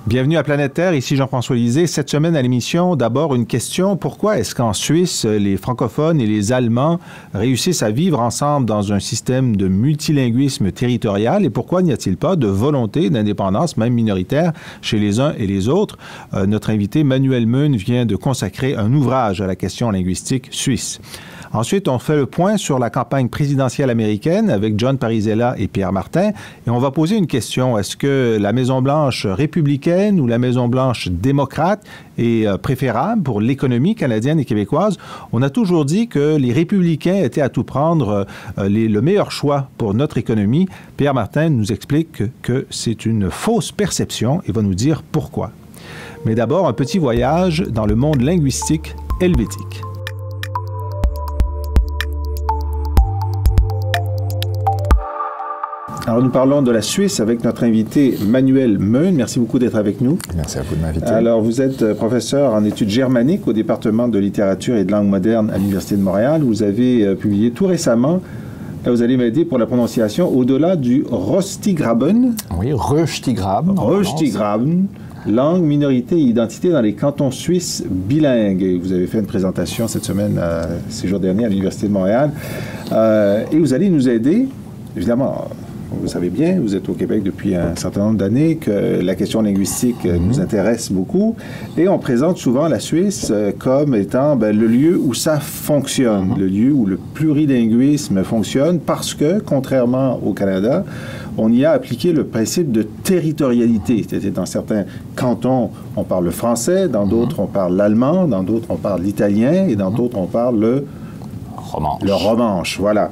Bienvenue à Planète Terre, ici Jean-François Lisée. Cette semaine à l'émission, d'abord une question. Pourquoi est-ce qu'en Suisse, les francophones et les Allemands réussissent à vivre ensemble dans un système de multilinguisme territorial et pourquoi n'y a-t-il pas de volonté d'indépendance, même minoritaire, chez les uns et les autres? Notre invité Manuel Meun vient de consacrer un ouvrage à la question linguistique suisse. Ensuite, on fait le point sur la campagne présidentielle américaine avec John Parizella et Pierre Martin. Et on va poser une question. Est-ce que la Maison-Blanche républicaine ou la Maison-Blanche démocrate est préférable pour l'économie canadienne et québécoise? On a toujours dit que les républicains étaient à tout prendre le meilleur choix pour notre économie. Pierre Martin nous explique que c'est une fausse perception et va nous dire pourquoi. Mais d'abord, un petit voyage dans le monde linguistique helvétique. Alors, nous parlons de la Suisse avec notre invité Manuel Meun. Merci beaucoup d'être avec nous. Merci à vous de m'inviter. Alors, vous êtes professeur en études germaniques au département de littérature et de langue moderne à l'Université de Montréal. Vous avez publié tout récemment, vous allez m'aider pour la prononciation, au-delà du Röstigraben. Oui, Röstigraben. Röstigraben, langue, minorité et identité dans les cantons suisses bilingues. Et vous avez fait une présentation cette semaine, ces jours derniers, à l'Université de Montréal. Et vous allez nous aider, évidemment. Vous savez bien, vous êtes au Québec depuis un certain nombre d'années, que la question linguistique nous intéresse beaucoup. Et on présente souvent la Suisse comme étant le lieu où ça fonctionne, le lieu où le plurilinguisme fonctionne, parce que, contrairement au Canada, on y a appliqué le principe de territorialité. C'est-à-dire, dans certains cantons, on parle le français, dans d'autres, on parle l'allemand, dans d'autres, on parle l'italien, et dans d'autres, on parle le romanche, voilà.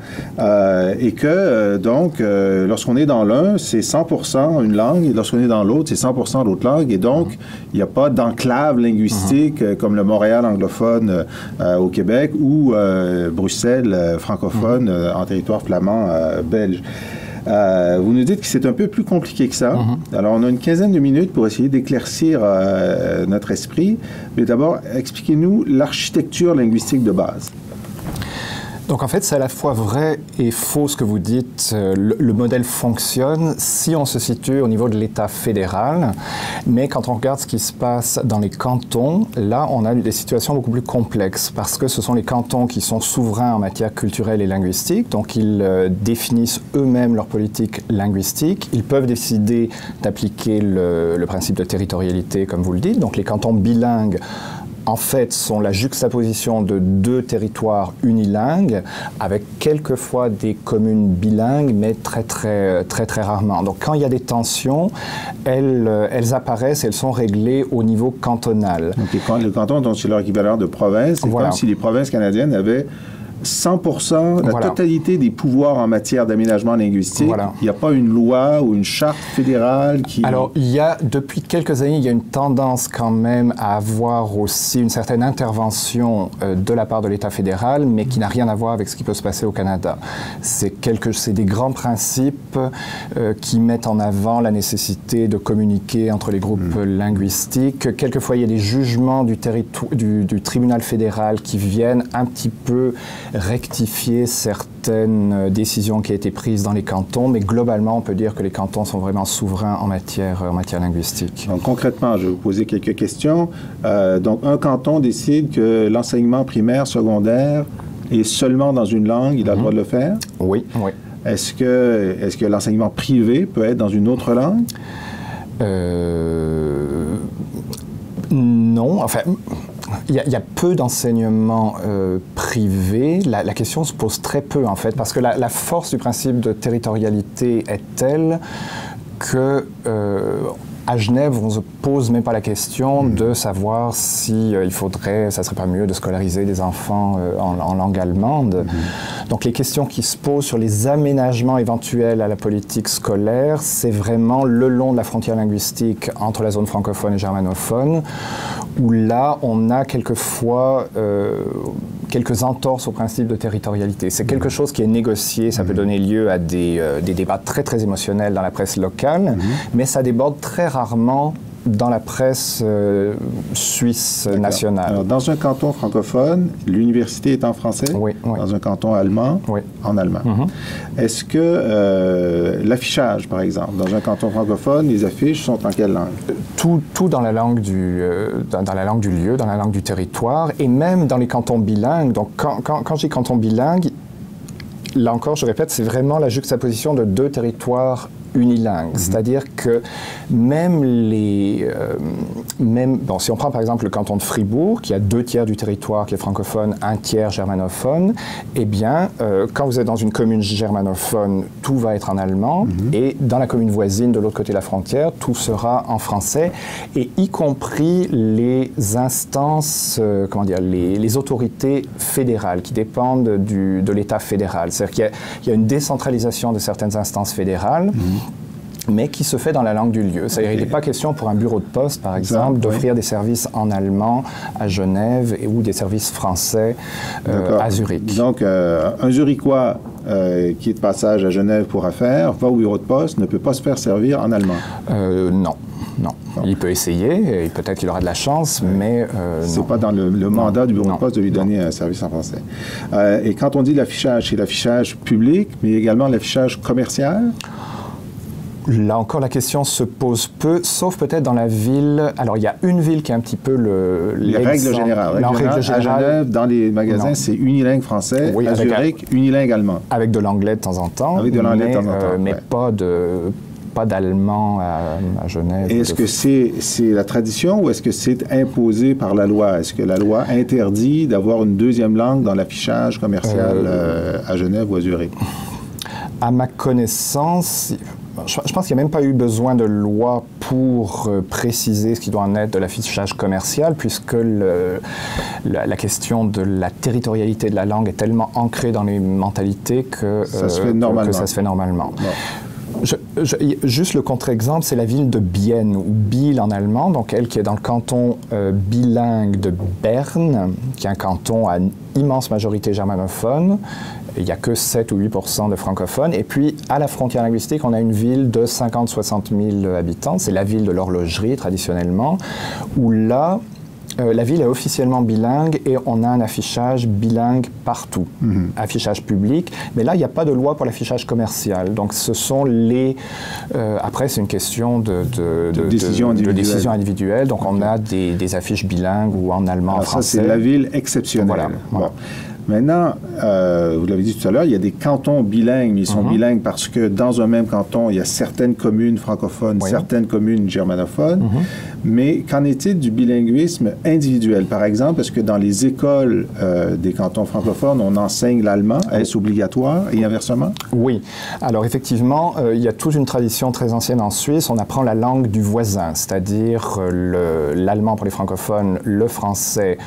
Et que, donc, lorsqu'on est dans l'un, c'est 100% une langue, et lorsqu'on est dans l'autre, c'est 100% l'autre langue, et donc, il n'y a pas d'enclave linguistique comme le Montréal anglophone au Québec ou Bruxelles francophone en territoire flamand belge. Vous nous dites que c'est un peu plus compliqué que ça. Alors, on a une quinzaine de minutes pour essayer d'éclaircir notre esprit. Mais d'abord, expliquez-nous l'architecture linguistique de base. Donc en fait, c'est à la fois vrai et faux ce que vous dites. Le modèle fonctionne si on se situe au niveau de l'État fédéral, mais quand on regarde ce qui se passe dans les cantons, là, on a des situations beaucoup plus complexes parce que ce sont les cantons qui sont souverains en matière culturelle et linguistique, donc ils définissent eux-mêmes leur politique linguistique. Ils peuvent décider d'appliquer le principe de territorialité, comme vous le dites. Donc les cantons bilingues en fait, sont la juxtaposition de deux territoires unilingues, avec quelquefois des communes bilingues, mais très rarement. Donc, quand il y a des tensions, elles apparaissent, elles sont réglées au niveau cantonal. Donc, les cantons, donc c'est leur équivalent de province. C'est comme si les provinces canadiennes avaient 100%, la totalité des pouvoirs en matière d'aménagement linguistique. Il n'y a pas une loi ou une charte fédérale qui... Alors, depuis quelques années, il y a une tendance quand même à avoir aussi une certaine intervention de la part de l'État fédéral, mais qui n'a rien à voir avec ce qui peut se passer au Canada. C'est des grands principes qui mettent en avant la nécessité de communiquer entre les groupes linguistiques. Quelquefois, il y a des jugements du tribunal fédéral qui viennent un petit peu rectifier certaines décisions qui ont été prises dans les cantons, mais globalement, on peut dire que les cantons sont vraiment souverains en matière linguistique. Donc, concrètement, je vais vous poser quelques questions. Donc, un canton décide que l'enseignement primaire, secondaire est seulement dans une langue, il a le droit de le faire? Oui. Est-ce que l'enseignement privé peut être dans une autre langue? Non, enfin... Il y a peu d'enseignements privés. La question se pose très peu, en fait, parce que la force du principe de territorialité est telle que à Genève, on ne se pose même pas la question de savoir si ça serait pas mieux de scolariser des enfants en langue allemande. Donc les questions qui se posent sur les aménagements éventuels à la politique scolaire, c'est vraiment le long de la frontière linguistique entre la zone francophone et germanophone, où là, on a quelquefois quelques entorses au principe de territorialité. C'est quelque chose qui est négocié, ça peut donner lieu à des débats très émotionnels dans la presse locale, mais ça déborde très rarement dans la presse suisse nationale. Alors, dans un canton francophone, l'université est en français? Oui. Dans un canton allemand? Oui. En allemand. Est-ce que l'affichage, par exemple, dans un canton francophone, les affiches sont en quelle langue? Tout dans la langue dans la langue du lieu, dans la langue du territoire, et même dans les cantons bilingues. Donc, quand je dis canton bilingue, là encore, je répète, c'est vraiment la juxtaposition de deux territoires unilingues. C'est-à-dire que même si on prend par exemple le canton de Fribourg, qui a 2 tiers du territoire qui est francophone, 1 tiers germanophone, eh bien, quand vous êtes dans une commune germanophone, tout va être en allemand, et dans la commune voisine, de l'autre côté de la frontière, tout sera en français, et y compris les instances, les autorités fédérales qui dépendent de l'État fédéral. C'est-à-dire qu'il y a une décentralisation de certaines instances fédérales, mais qui se fait dans la langue du lieu. C'est-à-dire qu'il n'est pas question pour un bureau de poste, par exemple, d'offrir des services en allemand à Genève ou des services français à Zurich. Donc, un Zurichois qui est de passage à Genève pour affaires, va au bureau de poste, ne peut pas se faire servir en allemand? Non. Il peut essayer, et peut-être qu'il aura de la chance, mais c'est pas dans le mandat du bureau de poste de lui donner un service en français. Et quand on dit l'affichage, c'est l'affichage public, mais également l'affichage commercial? Là encore, la question se pose peu, sauf peut-être dans la ville. Alors, il y a une ville qui est un petit peu la règle générale. À Genève, dans les magasins, c'est unilingue français. Oui, à Zurich, unilingue allemand. Avec de l'anglais de temps en temps. Avec de l'anglais de temps en temps. Mais pas d'allemand à Genève. Est-ce que c'est la tradition ou est-ce que c'est imposé par la loi? Est-ce que la loi interdit d'avoir une deuxième langue dans l'affichage commercial à Genève ou à Zurich? À ma connaissance, je pense qu'il n'y a même pas eu besoin de loi pour préciser ce qui doit en être de l'affichage commercial, puisque la question de la territorialité de la langue est tellement ancrée dans les mentalités que ça se fait normalement. Juste le contre-exemple, c'est la ville de Bienne, ou Biel en allemand, donc elle qui est dans le canton bilingue de Berne, qui est un canton à immense majorité germanophone. Il n'y a que 7 ou 8% de francophones. Et puis, à la frontière linguistique, on a une ville de 50-60 000 habitants. C'est la ville de l'horlogerie, traditionnellement, où là, la ville est officiellement bilingue et on a un affichage bilingue partout. Affichage public. Mais là, il n'y a pas de loi pour l'affichage commercial. Donc, ce sont les... après, c'est une question de décision individuelle. Donc, on a des affiches bilingues ou en allemand, en français. Ça, c'est la ville exceptionnelle. Voilà. Bon. Maintenant, vous l'avez dit tout à l'heure, il y a des cantons bilingues, mais ils sont bilingues parce que dans un même canton, il y a certaines communes francophones, certaines communes germanophones. Mais qu'en est-il du bilinguisme individuel? Par exemple, est-ce que dans les écoles des cantons francophones, on enseigne l'allemand? Est-ce obligatoire et inversement? Oui. Alors effectivement, il y a toute une tradition très ancienne en Suisse. On apprend la langue du voisin, c'est-à-dire l'allemand pour les francophones, le français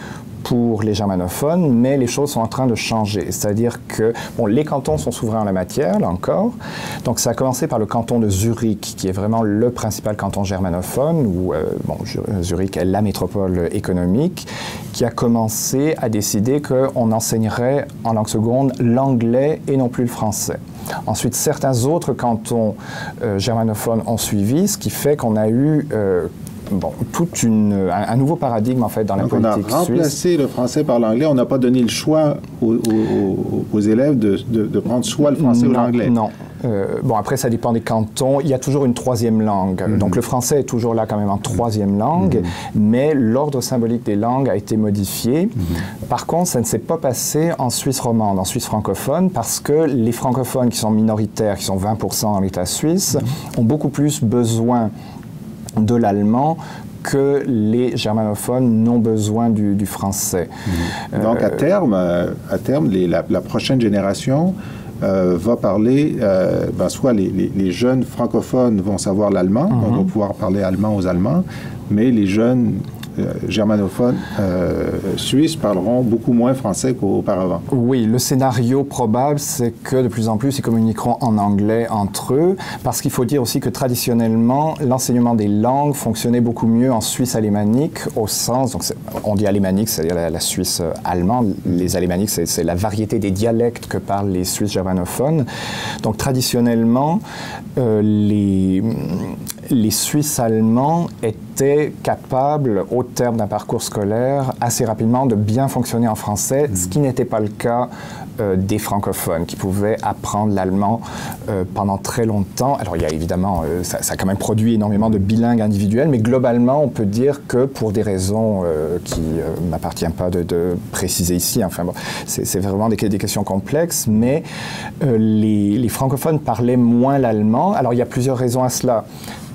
pour les germanophones, mais les choses sont en train de changer. C'est-à-dire que les cantons sont souverains en la matière, là encore. Donc ça a commencé par le canton de Zurich, qui est vraiment le principal canton germanophone, où Zurich est la métropole économique, qui a commencé à décider qu'on enseignerait en langue seconde l'anglais et non plus le français. Ensuite, certains autres cantons germanophones ont suivi, ce qui fait qu'on a eu un nouveau paradigme en fait dans la politique suisse. On a remplacé le français par l'anglais. On n'a pas donné le choix aux élèves de prendre soit le français ou l'anglais. Non. Après, ça dépend des cantons. Il y a toujours une troisième langue. Donc, le français est toujours là quand même en troisième langue, mais l'ordre symbolique des langues a été modifié. Par contre, ça ne s'est pas passé en Suisse romande, en Suisse francophone, parce que les francophones qui sont minoritaires, qui sont 20% dans l'État suisse, ont beaucoup plus besoin de l'allemand que les germanophones n'ont besoin du français. Donc, à terme la prochaine génération va parler, soit les jeunes francophones vont savoir l'allemand, on va pouvoir parler allemand aux Allemands, mais les jeunes germanophones suisses parleront beaucoup moins français qu'auparavant. Oui, le scénario probable, c'est que de plus en plus, ils communiqueront en anglais entre eux, parce qu'il faut dire aussi que traditionnellement, l'enseignement des langues fonctionnait beaucoup mieux en Suisse alémanique, au sens, donc on dit alémanique, c'est-à-dire la Suisse allemande, les alémaniques, c'est la variété des dialectes que parlent les Suisses germanophones. Donc traditionnellement, les Suisses allemands étaient étaient capables, au terme d'un parcours scolaire, assez rapidement de bien fonctionner en français, ce qui n'était pas le cas des francophones, qui pouvaient apprendre l'allemand pendant très longtemps. Alors il y a évidemment, ça a quand même produit énormément de bilingues individuels, mais globalement, on peut dire que pour des raisons qui ne m'appartiennent pas de préciser ici, enfin bon, c'est vraiment des questions complexes, mais les francophones parlaient moins l'allemand. Alors il y a plusieurs raisons à cela,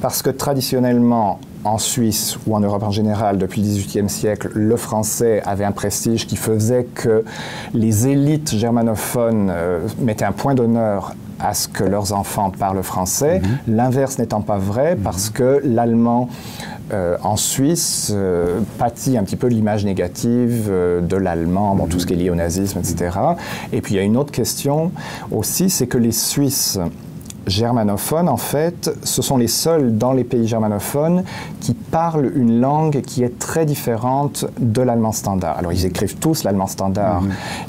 parce que traditionnellement, en Suisse ou en Europe en général, depuis le XVIIIe siècle, le français avait un prestige qui faisait que les élites germanophones mettaient un point d'honneur à ce que leurs enfants parlent français. L'inverse n'étant pas vrai, parce que l'allemand en Suisse pâtit un petit peu de l'image négative de l'allemand, bon, tout ce qui est lié au nazisme, etc. Et puis il y a une autre question aussi, c'est que les Suisses germanophones, en fait, ce sont les seuls dans les pays germanophones qui parlent une langue qui est très différente de l'allemand standard. Alors, ils écrivent tous l'allemand standard,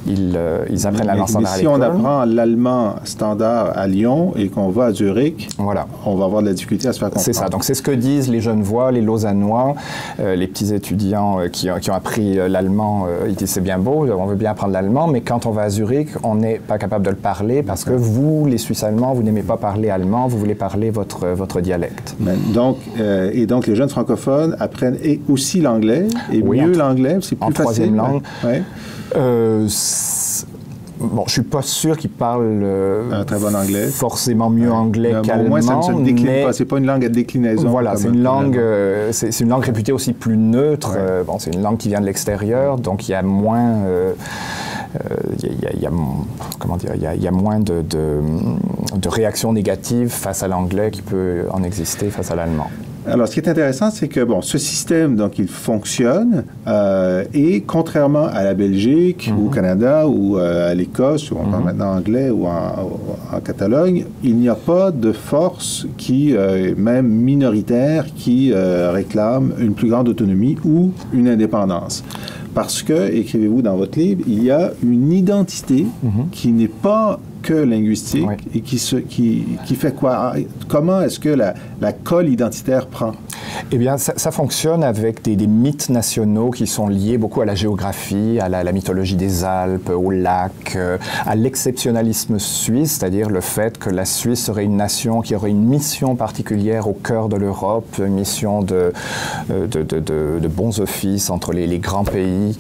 ils apprennent l'allemand standard à l'école. Mais si on apprend l'allemand standard à Lyon et qu'on va à Zurich, voilà, on va avoir de la difficulté à se faire comprendre. C'est ça, donc c'est ce que disent les Genevois, les Lausannois, les petits étudiants qui ont appris l'allemand, ils disent c'est bien beau, on veut bien apprendre l'allemand, mais quand on va à Zurich, on n'est pas capable de le parler parce que vous, les Suisses allemands, vous n'aimez pas parler allemand, vous voulez parler votre dialecte. Donc les jeunes francophones apprennent aussi l'anglais, et oui, mieux l'anglais, c'est plus facile. En troisième langue. Ouais. Bon, je ne suis pas sûr qu'ils parlent un très bon anglais. Forcément mieux anglais qu'allemand. Au moins, ça ne se décline pas. Ce n'est pas une langue à déclinaison. Voilà, c'est une langue réputée aussi plus neutre. Ouais. Bon, c'est une langue qui vient de l'extérieur, donc il y a moins... il y a moins de réactions négatives face à l'anglais qui peut en exister face à l'allemand. Alors, ce qui est intéressant, c'est que ce système, donc, il fonctionne et contrairement à la Belgique ou au Canada ou à l'Écosse, où on parle maintenant anglais, ou en Catalogne, il n'y a pas de force même minoritaire, qui réclame une plus grande autonomie ou une indépendance. Parce que, écrivez-vous dans votre livre, il y a une identité qui n'est pas que linguistique et qui fait quoi? Comment est-ce que la colle identitaire prend? Eh bien, ça fonctionne avec des mythes nationaux qui sont liés beaucoup à la géographie, à la mythologie des Alpes, aux lacs, à l'exceptionnalisme suisse, c'est-à-dire le fait que la Suisse serait une nation qui aurait une mission particulière au cœur de l'Europe, une mission de bons offices entre les grands pays.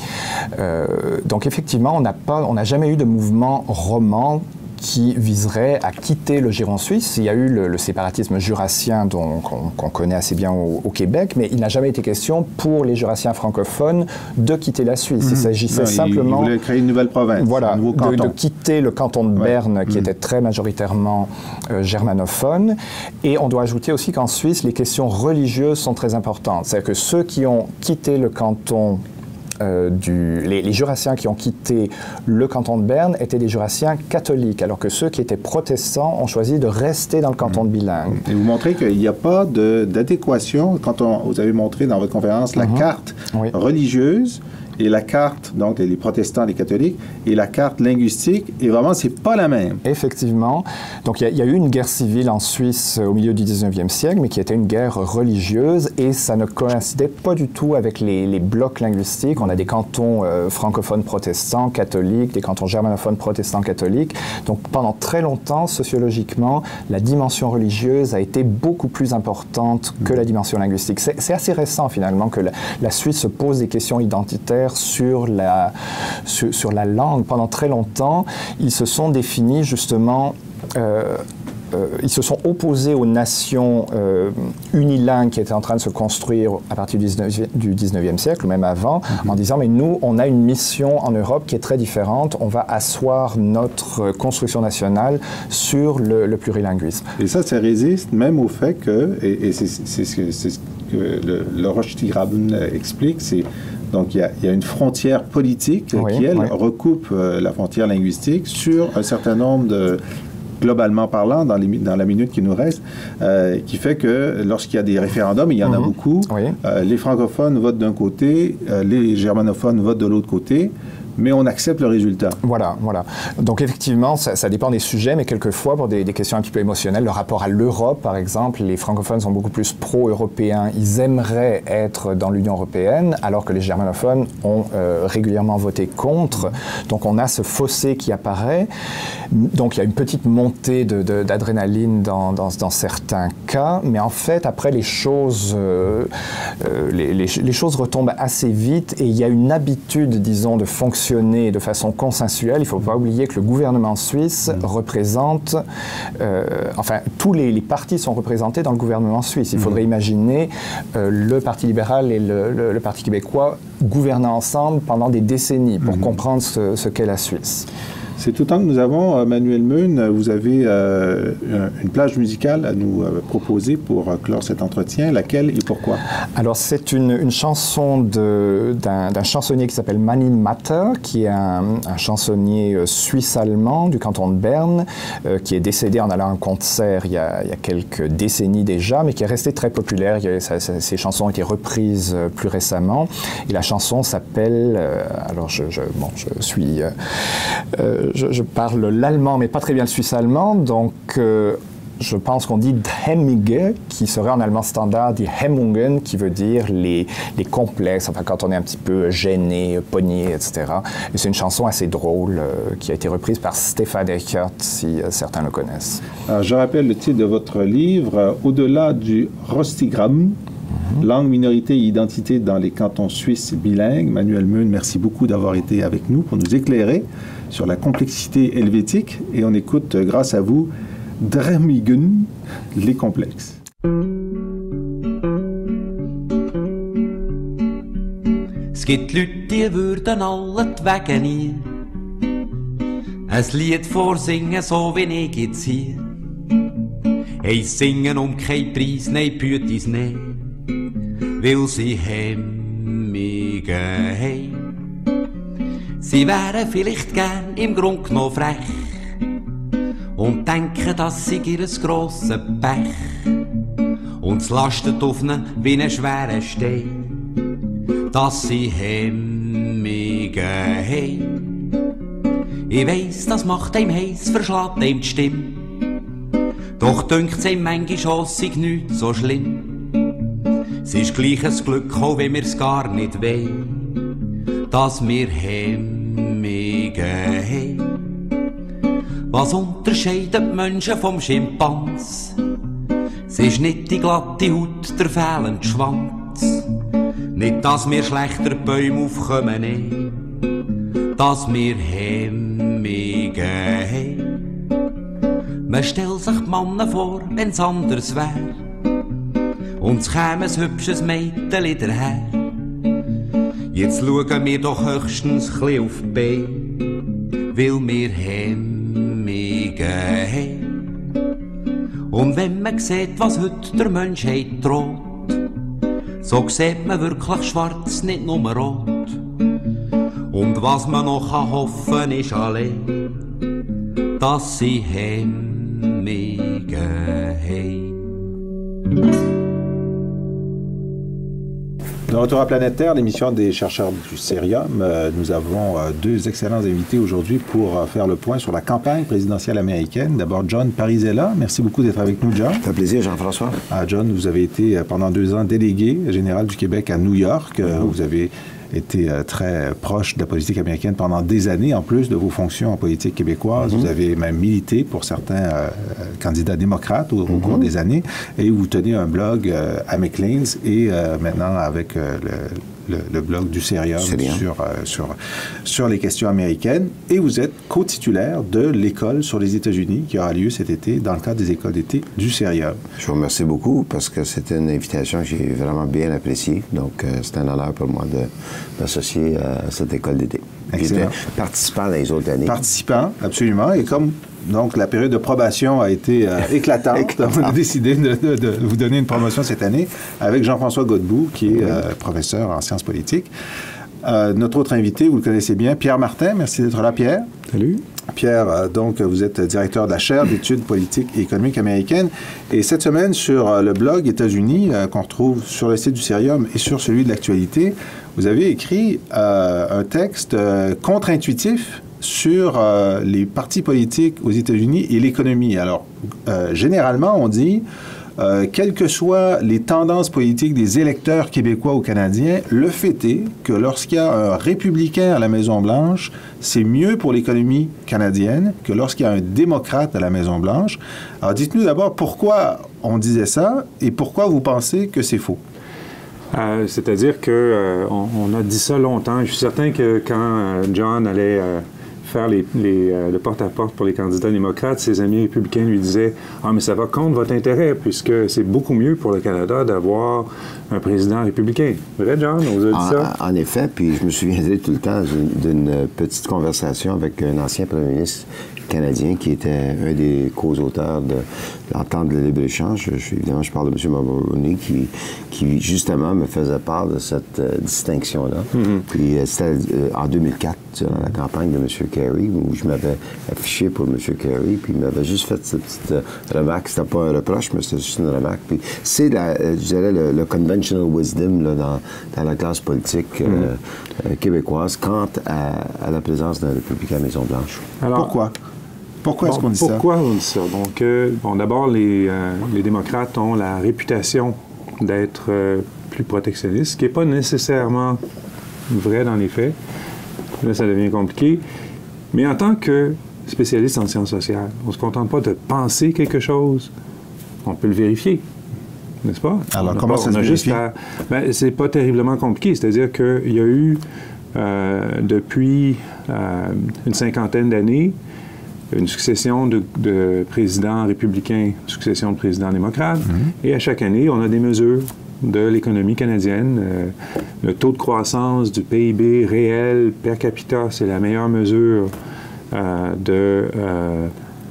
Donc effectivement, on n'a jamais eu de mouvement roman qui viserait à quitter le giron suisse. Il y a eu le séparatisme jurassien qu'on connaît assez bien au Québec, mais il n'a jamais été question pour les jurassiens francophones de quitter la Suisse. Il s'agissait simplement... Ils voulaient créer une nouvelle province, un nouveau canton. De quitter le canton de Berne, qui était très majoritairement germanophone. Et on doit ajouter aussi qu'en Suisse, les questions religieuses sont très importantes. C'est-à-dire que ceux qui ont quitté le canton les jurassiens qui ont quitté le canton de Berne étaient des jurassiens catholiques, alors que ceux qui étaient protestants ont choisi de rester dans le canton de bilingue. Et vous montrez qu'il n'y a pas d'adéquation, quand vous avez montré dans votre conférence la carte religieuse et la carte, donc les protestants, les catholiques, et la carte linguistique, et vraiment, c'est pas la même. Effectivement. Donc, il y a eu une guerre civile en Suisse au milieu du 19e siècle, mais qui était une guerre religieuse, et ça ne coïncidait pas du tout avec les blocs linguistiques. On a des cantons francophones protestants, catholiques, des cantons germanophones protestants, catholiques. Donc, pendant très longtemps, sociologiquement, la dimension religieuse a été beaucoup plus importante que la dimension linguistique. C'est assez récent, finalement, que la Suisse se pose des questions identitaires sur la langue. Pendant très longtemps, ils se sont définis justement... ils se sont opposés aux nations unilingues qui étaient en train de se construire à partir du 19e siècle, ou même avant, en disant, mais nous, on a une mission en Europe qui est très différente, on va asseoir notre construction nationale sur le plurilinguisme. Et ça résiste même au fait que, et c'est ce que le Roche-Tigraben explique, c'est donc il y a une frontière politique qui, elle, recoupe la frontière linguistique sur un certain nombre de... globalement parlant, dans la minute qui nous reste, qui fait que lorsqu'il y a des référendums, il y en a beaucoup, les francophones votent d'un côté, les germanophones votent de l'autre côté, mais on accepte le résultat. Voilà, voilà. Donc effectivement, ça dépend des sujets, mais quelquefois, pour des questions un petit peu émotionnelles, le rapport à l'Europe, par exemple, les francophones sont beaucoup plus pro-européens. Ils aimeraient être dans l'Union européenne, alors que les germanophones ont régulièrement voté contre. Donc on a ce fossé qui apparaît. Donc il y a une petite montée d'adrénaline dans certains cas, mais en fait, après, les choses retombent assez vite et il y a une habitude, disons, de fonctionner de façon consensuelle. Il ne faut pas oublier que le gouvernement suisse représente, enfin, tous les partis sont représentés dans le gouvernement suisse. Il faudrait imaginer le Parti libéral et le Parti québécois gouvernant ensemble pendant des décennies pour comprendre ce qu'est la Suisse. C'est tout le temps que nous avons, Manuel Meun. Vous avez une plage musicale à nous proposer pour clore cet entretien. Laquelle et pourquoi? Alors, c'est une chanson d'un chansonnier qui s'appelle Manny Matter, qui est un chansonnier suisse-allemand du canton de Berne, qui est décédé en allant à un concert il y a quelques décennies déjà, mais qui est resté très populaire. Ses chansons ont été reprises plus récemment. Et la chanson s'appelle... alors, je parle l'allemand, mais pas très bien le suisse-allemand, donc je pense qu'on dit Hemmige, qui serait en allemand standard, die Hemmungen, qui veut dire les complexes, enfin quand on est un petit peu gêné, pogné, etc. Et c'est une chanson assez drôle qui a été reprise par Stefan Eichert, si certains le connaissent. Alors, je rappelle le titre de votre livre, Au-delà du Rostigramm, langue, minorité et identité dans les cantons suisses bilingues. Manuel Meun, merci beaucoup d'avoir été avec nous pour nous éclairer sur la complexité helvétique. Et on écoute, grâce à vous, Dremigen, les complexes. Es gibt Leute, die würden alle die Wege nie ein Lied vorsingen, so wie ich jetzt hier. Eins singen keinen Preis, nein, Pütis nicht, weil sie Hemmige haben. Sie wären vielleicht gern im Grund genommen frech und denken, das sei ihr grosses Pech. Und es lastet auf ihnen wie einen schweren Stein, dass sie Hemmige haben. Ich weiss, das macht einem heiß, verschlägt einem die Stimme. Doch dünkt's einem manchmal auch, sei nichts so schlimm. Es ist gleich ein Glück, auch wenn wir's gar nicht wollen, dass wir Hemmige haben. Was unterscheidet die Menschen vom Schimpans? Es ist nicht die glatte Haut, der fehlende Schwanz. Nicht, dass wir schlechter Bäume aufkommen, nein, dass wir Hemmige haben. Man stellt sich die Männer vor, wenn's anders wär, und es käme ein hübsches Mädchen daher. Jetzt schauen wir doch höchstens chli auf die Beine, weil wir Hemmige haben. Und wenn man sieht, was heute der Menschheit droht, so sieht man wirklich schwarz, nicht nur rot. Und was man noch hoffen kann, ist allein, dass sie Hemmige haben. De retour à Planète Terre, l'émission des chercheurs du Cerium. Nous avons deux excellents invités aujourd'hui pour faire le point sur la campagne présidentielle américaine. D'abord, John Parisella. Merci beaucoup d'être avec nous, John. Ça fait plaisir, Jean-François. John, vous avez été pendant 2 ans délégué général du Québec à New York. Vous avez été très proche de la politique américaine pendant des années, en plus de vos fonctions en politique québécoise. Vous avez même milité pour certains candidats démocrates au cours des années. Et vous tenez un blog à Maclean's et maintenant avec le blog du Cerium sur les questions américaines. Et vous êtes co-titulaire de l'école sur les États-Unis qui aura lieu cet été dans le cadre des écoles d'été du Cerium. Je vous remercie beaucoup parce que c'était une invitation que j'ai vraiment bien appréciée. Donc, c'est un honneur pour moi de m'associer à cette école d'été. Excellent. Participant dans les autres années. Participant, absolument. Et comme donc la période de probation a été éclatante, on a décidé de vous donner une promotion cette année avec Jean-François Godbout, qui est professeur en sciences politiques. Notre autre invité, vous le connaissez bien, Pierre Martin. Merci d'être là, Pierre. Salut. Pierre, donc, vous êtes directeur de la chaire d'études politiques et économiques américaines. Et cette semaine, sur le blog États-Unis, qu'on retrouve sur le site du Cerium et sur celui de l'actualité, vous avez écrit un texte contre-intuitif sur les partis politiques aux États-Unis et l'économie. Alors, généralement, on dit, quelles que soient les tendances politiques des électeurs québécois ou canadiens, le fait est que lorsqu'il y a un républicain à la Maison-Blanche, c'est mieux pour l'économie canadienne que lorsqu'il y a un démocrate à la Maison-Blanche. Alors, dites-nous d'abord pourquoi on disait ça et pourquoi vous pensez que c'est faux. C'est-à-dire qu'on a dit ça longtemps. Je suis certain que quand John allait faire le porte-à-porte pour les candidats démocrates, ses amis républicains lui disaient « Ah, mais ça va contre votre intérêt, puisque c'est beaucoup mieux pour le Canada d'avoir un président républicain. » Vrai, John? On vous a dit ça? En effet, puis je me souviendrai tout le temps d'une petite conversation avec un ancien premier ministre canadien qui était un des co-auteurs de l'entente de libre-échange. Évidemment, je parle de M. Mulroney qui justement me faisait part de cette distinction-là. Puis c'était en 2004, dans la campagne de M. Kerry, où je m'avais affiché pour M. Kerry, puis il m'avait juste fait cette petite remarque. C'était pas un reproche, mais c'était juste une remarque. Puis c'est, je dirais, le conventional wisdom là, dans la classe politique québécoise quant à la présence d'un républicain à Maison-Blanche. Alors, pourquoi est-ce qu'on dit ça? Pourquoi on dit ça? Donc, d'abord, les démocrates ont la réputation d'être plus protectionnistes, ce qui n'est pas nécessairement vrai dans les faits. Là, ça devient compliqué. Mais en tant que spécialiste en sciences sociales, on ne se contente pas de penser quelque chose, on peut le vérifier. N'est-ce pas? Alors, comment ça se vérifie? C'est pas terriblement compliqué. C'est-à-dire qu'il y a eu, depuis une cinquantaine d'années, une succession de présidents républicains, une succession de présidents démocrates. Et à chaque année, on a des mesures de l'économie canadienne. Le taux de croissance du PIB réel per capita, c'est la meilleure mesure de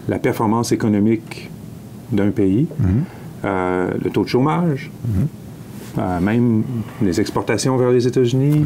la performance économique d'un pays. Le taux de chômage, même les exportations vers les États-Unis.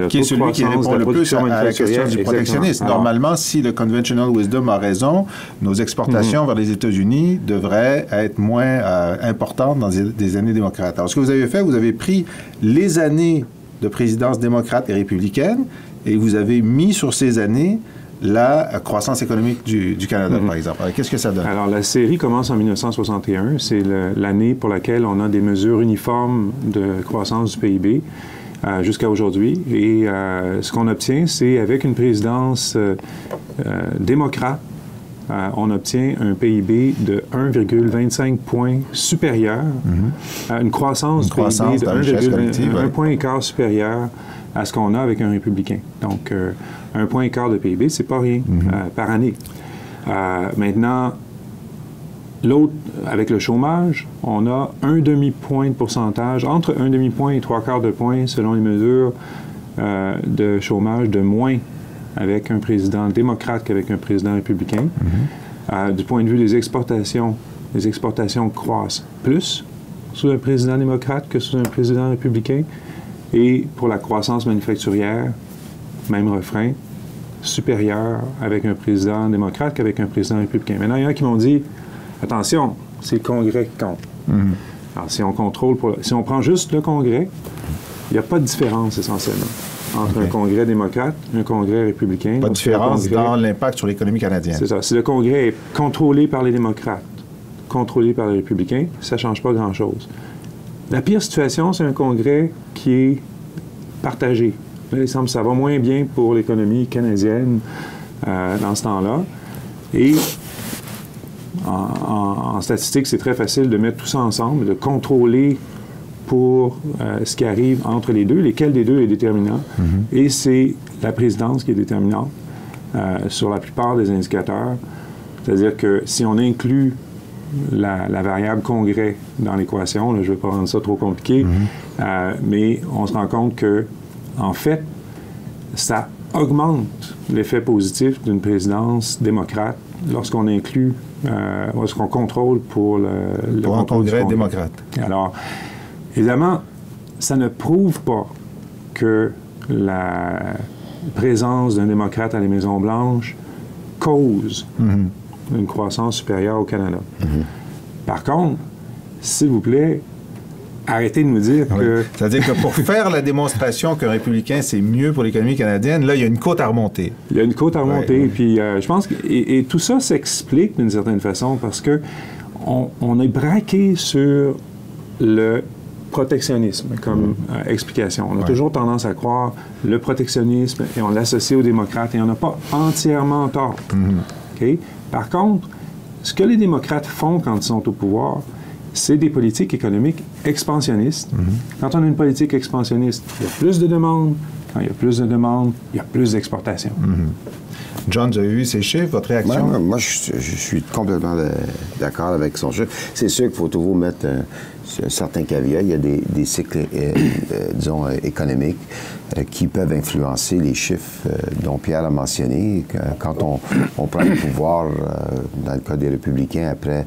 Qui est celui qui répond le plus à la question du protectionnisme. Normalement, si le conventional wisdom a raison, nos exportations vers les États-Unis devraient être moins importantes dans des années démocrates. Alors, ce que vous avez fait, vous avez pris les années de présidence démocrate et républicaine et vous avez mis sur ces années la croissance économique du Canada, par exemple. Alors, qu'est-ce que ça donne? Alors, la série commence en 1961. C'est l'année pour laquelle on a des mesures uniformes de croissance du PIB. Jusqu'à aujourd'hui. Et ce qu'on obtient, c'est avec une présidence démocrate, on obtient un PIB de 1,25 points supérieur, une croissance du PIB de 1 point et quart supérieur à ce qu'on a avec un républicain. Donc, 1 point et quart de PIB, c'est pas rien par année. Maintenant, l'autre, avec le chômage, on a un demi-point de pourcentage, entre un demi-point et 3/4 de point, selon les mesures de chômage, de moins avec un président démocrate qu'avec un président républicain. Du point de vue des exportations croissent plus sous un président démocrate que sous un président républicain. Et pour la croissance manufacturière, même refrain, supérieur avec un président démocrate qu'avec un président républicain. Maintenant, il y en a qui m'ont dit, attention, c'est le Congrès qui compte. Alors, si on prend juste le Congrès, il n'y a pas de différence essentiellement entre un Congrès démocrate et un Congrès républicain. Pas de différence dans l'impact sur l'économie canadienne. C'est ça. Si le Congrès est contrôlé par les démocrates, contrôlé par les républicains, ça ne change pas grand-chose. La pire situation, c'est un Congrès qui est partagé. Là, il semble que ça va moins bien pour l'économie canadienne dans ce temps-là. Et en statistique, c'est très facile de mettre tout ça ensemble, de contrôler pour ce qui arrive entre les deux, lesquels des deux est déterminant. Et c'est la présidence qui est déterminante sur la plupart des indicateurs. C'est-à-dire que si on inclut la variable congrès dans l'équation, je ne vais pas rendre ça trop compliqué, mais on se rend compte que, en fait, ça augmente l'effet positif d'une présidence démocrate lorsqu'on inclut, lorsqu'on contrôle pour le pour un congrès démocrate. Alors, évidemment, ça ne prouve pas que la présence d'un démocrate à la Maison-Blanche cause une croissance supérieure au Canada. Par contre, s'il vous plaît, arrêtez de nous dire que... C'est-à-dire que pour faire la démonstration qu'un républicain, c'est mieux pour l'économie canadienne, là, il y a une côte à remonter. Il y a une côte à remonter. Puis je pense que... Et tout ça s'explique d'une certaine façon parce que on est braqué sur le protectionnisme comme explication. On a toujours tendance à croire le protectionnisme et on l'associe aux démocrates et on n'a pas entièrement tort. Okay? Par contre, ce que les démocrates font quand ils sont au pouvoir, c'est des politiques économiques expansionnistes. Quand on a une politique expansionniste, il y a plus de demandes. Quand il y a plus de demandes, il y a plus d'exportations. John, vous avez vu ces chiffres, votre réaction? Moi, je suis complètement d'accord avec son chiffre. C'est sûr qu'il faut toujours mettre un certain caveat. Il y a des cycles, disons, économiques qui peuvent influencer les chiffres dont Pierre a mentionné. Quand on prend le pouvoir, dans le cas des républicains, après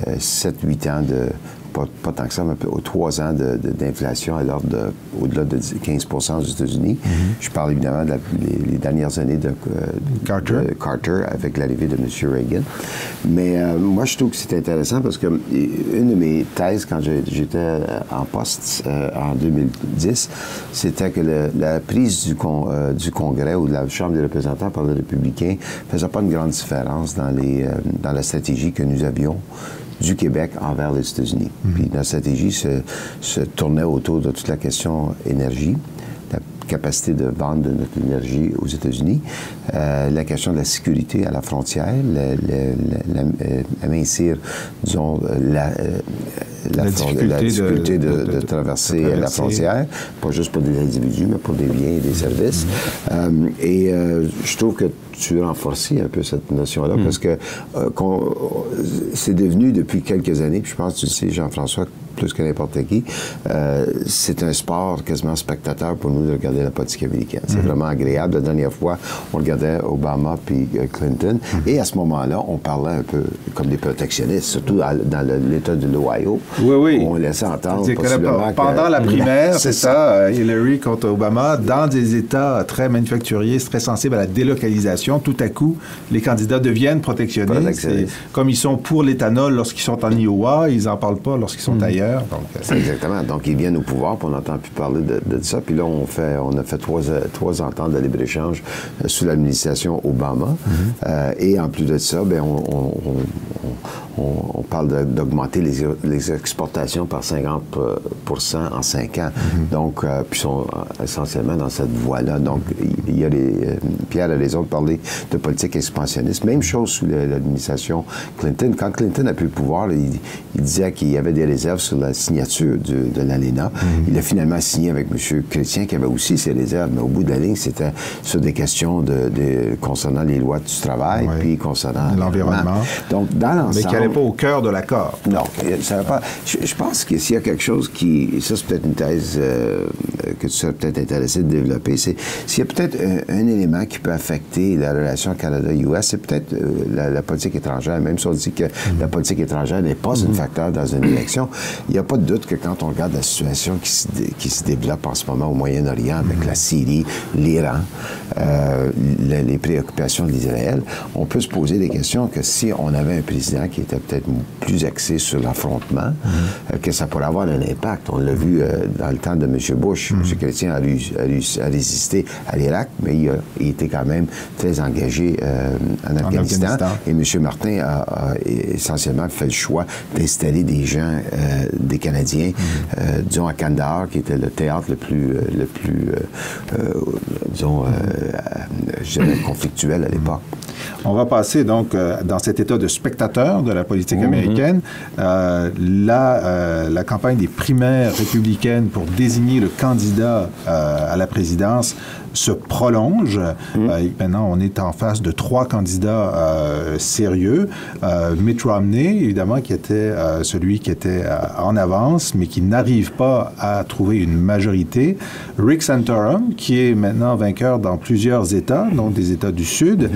7-8 ans de... Pas tant que ça, mais 3 ans d'inflation à l'ordre au-delà de 15 % aux États-Unis. Je parle évidemment des dernières années de Carter avec l'arrivée de M. Reagan. Mais moi, je trouve que c'est intéressant parce que une de mes thèses quand j'étais en poste en 2010, c'était que la prise du Congrès ou de la Chambre des représentants par les républicains ne faisait pas une grande différence dans la stratégie que nous avions du Québec envers les États-Unis. Puis notre stratégie se tournait autour de toute la question énergie, la capacité de vendre de notre énergie aux États-Unis, la question de la sécurité à la frontière, amincir, disons, la difficulté de traverser la frontière, pas juste pour des individus, mais pour des biens et des services. Je trouve que tu veux renforcer un peu cette notion-là, parce que c'est devenu depuis quelques années, puis je pense que tu le sais, Jean-François, plus que n'importe qui, c'est un sport quasiment spectateur pour nous de regarder la politique américaine. C'est vraiment agréable. La dernière fois, on regardait Obama puis Clinton, et à ce moment-là, on parlait un peu comme des protectionnistes, surtout dans l'État de l'Ohio. Oui. On laissait entendre pendant la primaire, c'est ça, Hillary contre Obama, dans des États très manufacturiers, très sensibles à la délocalisation, tout à coup, les candidats deviennent protectionnistes. Comme ils sont pour l'éthanol lorsqu'ils sont en Iowa, ils n'en parlent pas lorsqu'ils sont ailleurs. Exactement. Donc, ils viennent au pouvoir, puis on n'entend plus parler de ça. Puis là, on a fait trois ententes de libre-échange sous l'administration Obama. Et en plus de ça, bien, on parle d'augmenter les exportations par 50% en 5 ans. Donc, puis sont essentiellement dans cette voie-là. Donc, il y a Pierre a raison de parler de politique expansionniste. Même chose sous l'administration Clinton. Quand Clinton a pris le pouvoir, là, il disait qu'il y avait des réserves sur la signature de l'ALENA. Il a finalement signé avec M. Chrétien, qui avait aussi ses réserves, mais au bout de la ligne, c'était sur des questions concernant les lois du travail, puis concernant l'environnement. Donc, dans l'ensemble... Mais qui n'allait pas au cœur de l'accord. Non, ça va pas... Je pense que s'il y a quelque chose qui... Ça, c'est peut-être une thèse que tu serais peut-être intéressé de développer. C'est s'il y a peut-être un élément qui peut affecter la relation Canada-US, c'est peut-être la politique étrangère. Même si on dit que la politique étrangère n'est pas un facteur dans une élection, il n'y a pas de doute que quand on regarde la situation qui se développe en ce moment au Moyen-Orient avec la Syrie, l'Iran, les préoccupations d'Israël, on peut se poser des questions que si on avait un président qui était peut-être plus axé sur l'affrontement, que ça pourrait avoir un impact. On l'a vu dans le temps de M. Bush. M. Chrétien a résisté à l'Irak, mais il était quand même très engagé en Afghanistan. Et M. Martin a essentiellement fait le choix d'installer des gens, des Canadiens, disons à Kandahar, qui était le théâtre le plus disons, je dirais conflictuel à l'époque. On va passer donc dans cet état de spectateur de la politique américaine. La campagne des primaires républicaines pour désigner le candidat à la présidence se prolonge. Maintenant, on est en face de 3 candidats sérieux. Mitt Romney, évidemment, qui était celui qui était en avance, mais qui n'arrive pas à trouver une majorité. Rick Santorum, qui est maintenant vainqueur dans plusieurs États, donc des États du Sud,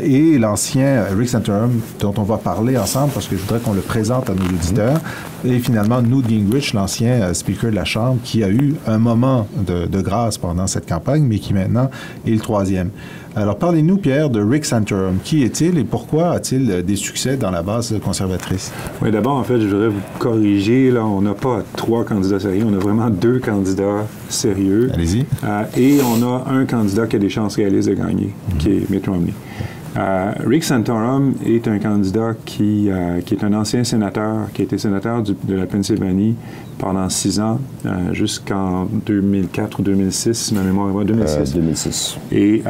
et l'ancien Rick Santorum, dont on va parler ensemble, parce que je voudrais qu'on le présente à nos auditeurs, Et finalement, Newt Gingrich, l'ancien speaker de la Chambre, qui a eu un moment de grâce pendant cette campagne, mais qui maintenant est le troisième. Alors, parlez-nous, Pierre, de Rick Santorum. Qui est-il et pourquoi a-t-il des succès dans la base conservatrice? Oui, d'abord, en fait, je voudrais vous corriger. Là, on n'a pas 3 candidats sérieux, on a vraiment 2 candidats sérieux. Allez-y. Et on a un candidat qui a des chances réalistes de gagner, qui est Mitt Romney. Rick Santorum est un candidat qui est un ancien sénateur, qui a été sénateur de la Pennsylvanie pendant 6 ans, jusqu'en 2004 ou 2006, si ma mémoire est bonne, 2006. 2006. Et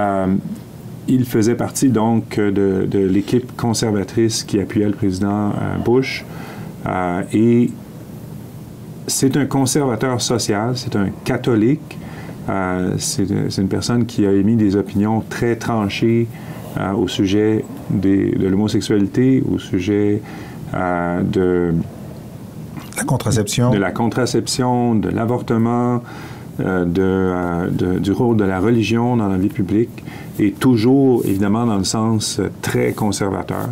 il faisait partie donc de l'équipe conservatrice qui appuyait le président Bush. Et c'est un conservateur social, c'est un catholique. C'est une personne qui a émis des opinions très tranchées au sujet de l'homosexualité, au sujet de la contraception. De la contraception, de l'avortement, du rôle de la religion dans la vie publique, et toujours, évidemment, dans le sens très conservateur.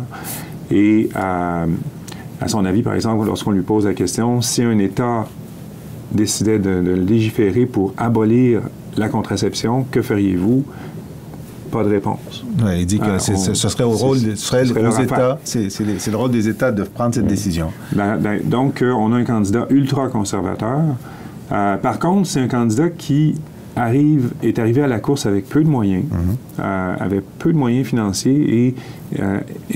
Et à son avis, par exemple, lorsqu'on lui pose la question, si un État décidait de légiférer pour abolir la contraception, que feriez-vous? Pas de réponse. Ouais, il dit que ce serait aux États, c'est le rôle des États de prendre cette décision. Donc, on a un candidat ultra-conservateur. Par contre, c'est un candidat qui est arrivé à la course avec peu de moyens, avec peu de moyens financiers, et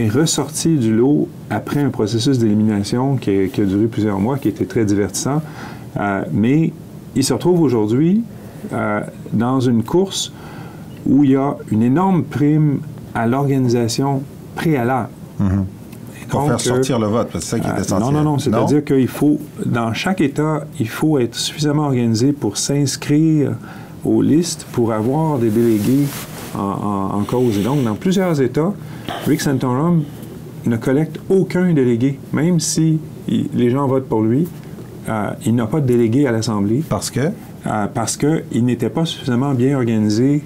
est ressorti du lot après un processus d'élimination qui a duré plusieurs mois, qui était très divertissant. Mais il se retrouve aujourd'hui dans une course où il y a une énorme prime à l'organisation préalable. Pour faire sortir le vote, parce que c'est ça qui est essentiel. Non. C'est-à-dire qu'il faut, dans chaque État, il faut être suffisamment organisé pour s'inscrire aux listes pour avoir des délégués en cause. Et donc, dans plusieurs États, Rick Santorum ne collecte aucun délégué, même si les gens votent pour lui. Il n'a pas de délégué à l'Assemblée. Parce que? Parce qu'il n'était pas suffisamment bien organisé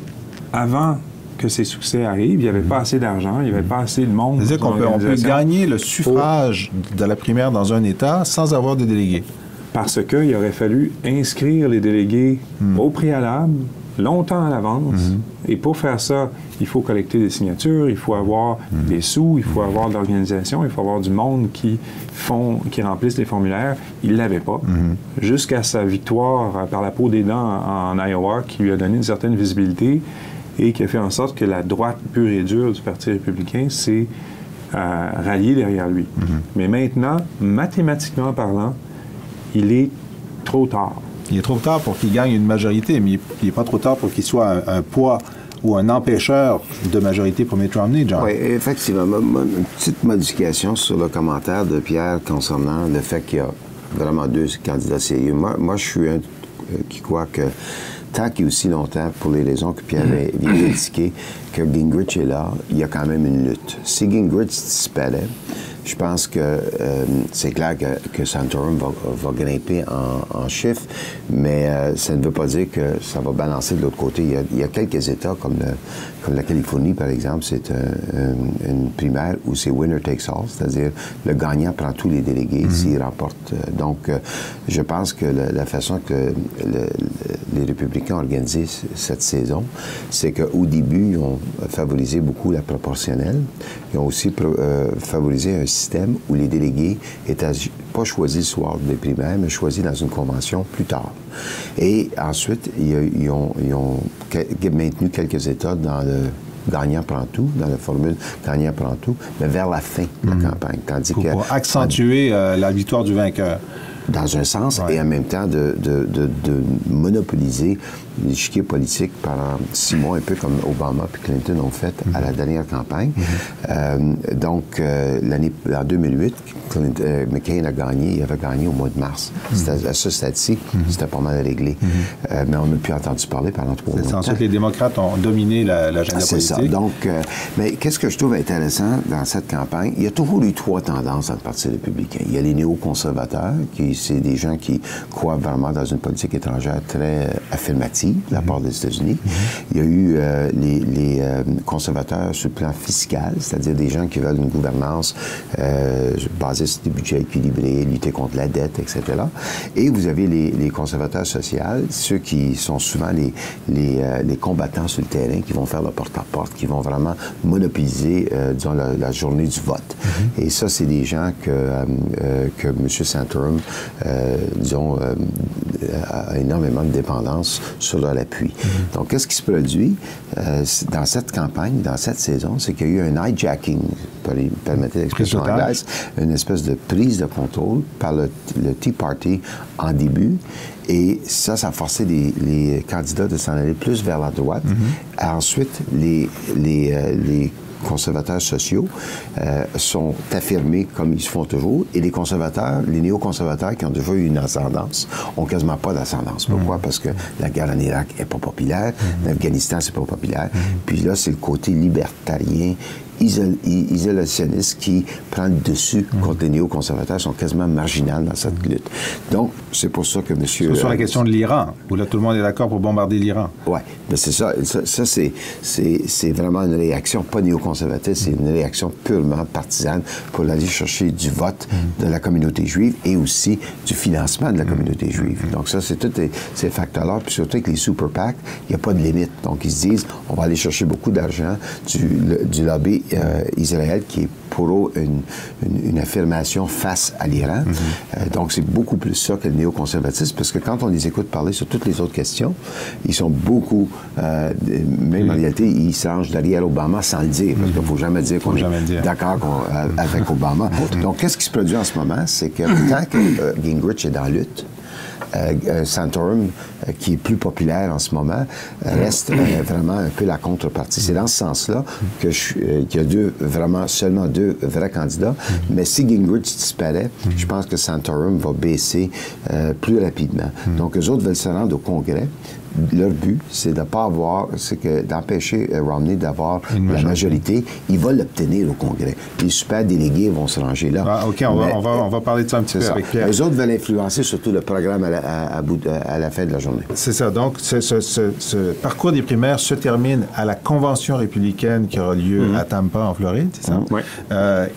avant que ses succès arrivent. Il n'y avait pas assez d'argent, il n'y avait pas assez de monde. C'est-à-dire qu'on peut gagner le suffrage de la primaire dans un État sans avoir de délégués. Parce qu'il aurait fallu inscrire les délégués au préalable, longtemps à l'avance. Et pour faire ça, il faut collecter des signatures, il faut avoir des sous, il faut avoir de l'organisation, il faut avoir du monde qui remplissent les formulaires. Il ne l'avait pas. Jusqu'à sa victoire par la peau des dents en Iowa, qui lui a donné une certaine visibilité et qui a fait en sorte que la droite pure et dure du Parti républicain s'est ralliée derrière lui. Mais maintenant, mathématiquement parlant, il est trop tard. Il est trop tard pour qu'il gagne une majorité, mais il n'est pas trop tard pour qu'il soit un poids ou un empêcheur de majorité pour Mitt Romney, John. Oui, effectivement. Une petite modification sur le commentaire de Pierre concernant le fait qu'il y a vraiment 2 candidats sérieux. Moi, je suis un qui croit que tant qu'il y a aussi longtemps, pour les raisons que Pierre vient d'indiquer, que Gingrich est là, il y a quand même une lutte. Si Gingrich disparaît, je pense que c'est clair que Santorum va grimper en chiffres, mais ça ne veut pas dire que ça va balancer de l'autre côté. Il y a quelques États, comme la Californie, par exemple, c'est une primaire où c'est winner takes all, c'est-à-dire le gagnant prend tous les délégués s'il remporte. Donc, je pense que la façon que les républicains ont organisé cette saison, c'est qu'au début, ils ont favorisé beaucoup la proportionnelle. Ils ont aussi favorisé un système où les délégués étaient pas choisis le soir des primaires, mais choisis dans une convention plus tard. Et ensuite, ils ont maintenu quelques États dans le gagnant prend tout, dans la formule gagnant prend tout, mais vers la fin de la campagne. Tandis pour accentuer la victoire du vainqueur. Dans un sens, et en même temps de monopoliser l'échiquier politique pendant 6 mois, un peu comme Obama et Clinton ont fait à la dernière campagne. Donc, en 2008, McCain a gagné, il avait gagné au mois de mars. À ce stade-ci, c'était pas mal réglé. Mais on n'a plus entendu parler pendant 3 mois. Ensuite, les démocrates ont dominé l'agenda politique. C'est ça. Donc, mais qu'est-ce que je trouve intéressant dans cette campagne? Il y a toujours eu 3 tendances dans le Parti républicain. Il y a les néoconservateurs, c'est des gens qui croient vraiment dans une politique étrangère très affirmative. agressive de la part des États-Unis. Il y a eu les conservateurs sur le plan fiscal, c'est-à-dire des gens qui veulent une gouvernance basée sur des budgets équilibrés, lutter contre la dette, etc. Et vous avez les conservateurs sociaux, ceux qui sont souvent les combattants sur le terrain, qui vont faire le porte-à-porte, qui vont vraiment monopoliser, disons, la journée du vote. Et ça, c'est des gens que M. Santorum, disons, a énormément de dépendance sur leur appui. Donc, qu'est-ce qui se produit dans cette campagne, dans cette saison, c'est qu'il y a eu un hijacking, permettez l'expression anglaise, une espèce de prise de contrôle par le Tea Party en début. Et ça a forcé les candidats de s'en aller plus vers la droite. Ensuite, les conservateurs sociaux sont affirmés comme ils se font toujours, et les conservateurs, les néoconservateurs qui ont déjà eu une ascendance, ont quasiment pas d'ascendance. Pourquoi? Parce que la guerre en Irak est pas populaire, l'Afghanistan c'est pas populaire, puis là c'est le côté libertarien, isolationniste qui prend le dessus contre les néoconservateurs, sont quasiment marginales dans cette lutte. Donc, c'est pour ça que M. Sur la question de l'Iran, où là, tout le monde est d'accord pour bombarder l'Iran. Oui, mais c'est ça. Ça c'est vraiment une réaction pas néoconservatrice, c'est une réaction purement partisane pour aller chercher du vote de la communauté juive et aussi du financement de la communauté juive. Donc ça, c'est tous ces facteurs-là. Puis surtout avec les super PAC, il n'y a pas de limite. Donc, ils se disent, on va aller chercher beaucoup d'argent du lobby Israël qui est pour eux une affirmation face à l'Iran. Donc, c'est beaucoup plus ça que le néoconservatisme, parce que quand on les écoute parler sur toutes les autres questions, ils sont beaucoup, même en réalité, ils s'arrangent derrière Obama sans le dire, parce qu'il ne faut jamais dire qu'on est d'accord avec Obama. Donc, qu'est-ce qui se produit en ce moment? C'est que tant que Gingrich est dans la lutte, Santorum, qui est plus populaire en ce moment, reste vraiment un peu la contrepartie. C'est dans ce sens-là qu'il y a seulement deux vrais candidats. Mais si Gingrich disparaît, je pense que Santorum va baisser plus rapidement. Donc, eux autres veulent se rendre au Congrès. Leur but, c'est d'empêcher Romney d'avoir la majorité. Il va l'obtenir au Congrès. Les super délégués vont se ranger là. Ah, OK, on va parler de ça un petit peu avec Pierre. Les autres veulent influencer surtout le programme à la fin de la journée. C'est ça. Donc, ce parcours des primaires se termine à la convention républicaine qui aura lieu à Tampa, en Floride, c'est ça? Oui.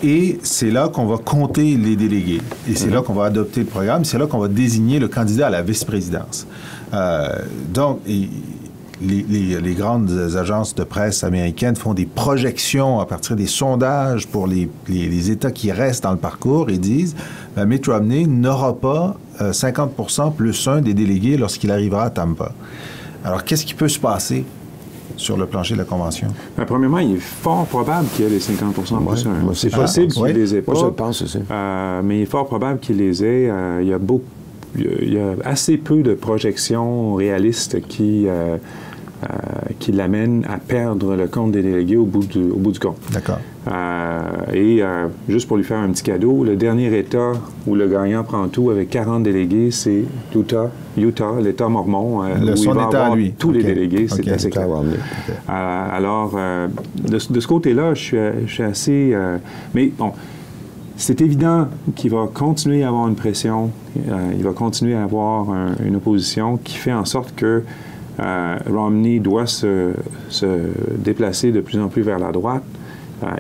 Et c'est là qu'on va compter les délégués. Et c'est là qu'on va adopter le programme. C'est là qu'on va désigner le candidat à la vice-présidence. Donc, les grandes agences de presse américaines font des projections à partir des sondages pour les États qui restent dans le parcours et disent Mitt Romney n'aura pas 50% plus un des délégués lorsqu'il arrivera à Tampa. Alors, qu'est-ce qui peut se passer sur le plancher de la Convention? Premièrement, il est fort probable qu'il y ait les 50% plus un. C'est possible qu'il les ait pas. Moi, je le pense aussi. Mais il est fort probable qu'il les ait. Il y a assez peu de projections réalistes qui l'amènent à perdre le compte des délégués au bout du compte. D'accord. Juste pour lui faire un petit cadeau, le dernier État où le gagnant prend tout avec 40 délégués, c'est Utah, l'État mormon, où il va avoir tous les délégués. C'est assez clair. Alors, de ce côté-là, je suis assez... mais bon... C'est évident qu'il va continuer à avoir une pression, il va continuer à avoir une opposition qui fait en sorte que Romney doit se déplacer de plus en plus vers la droite,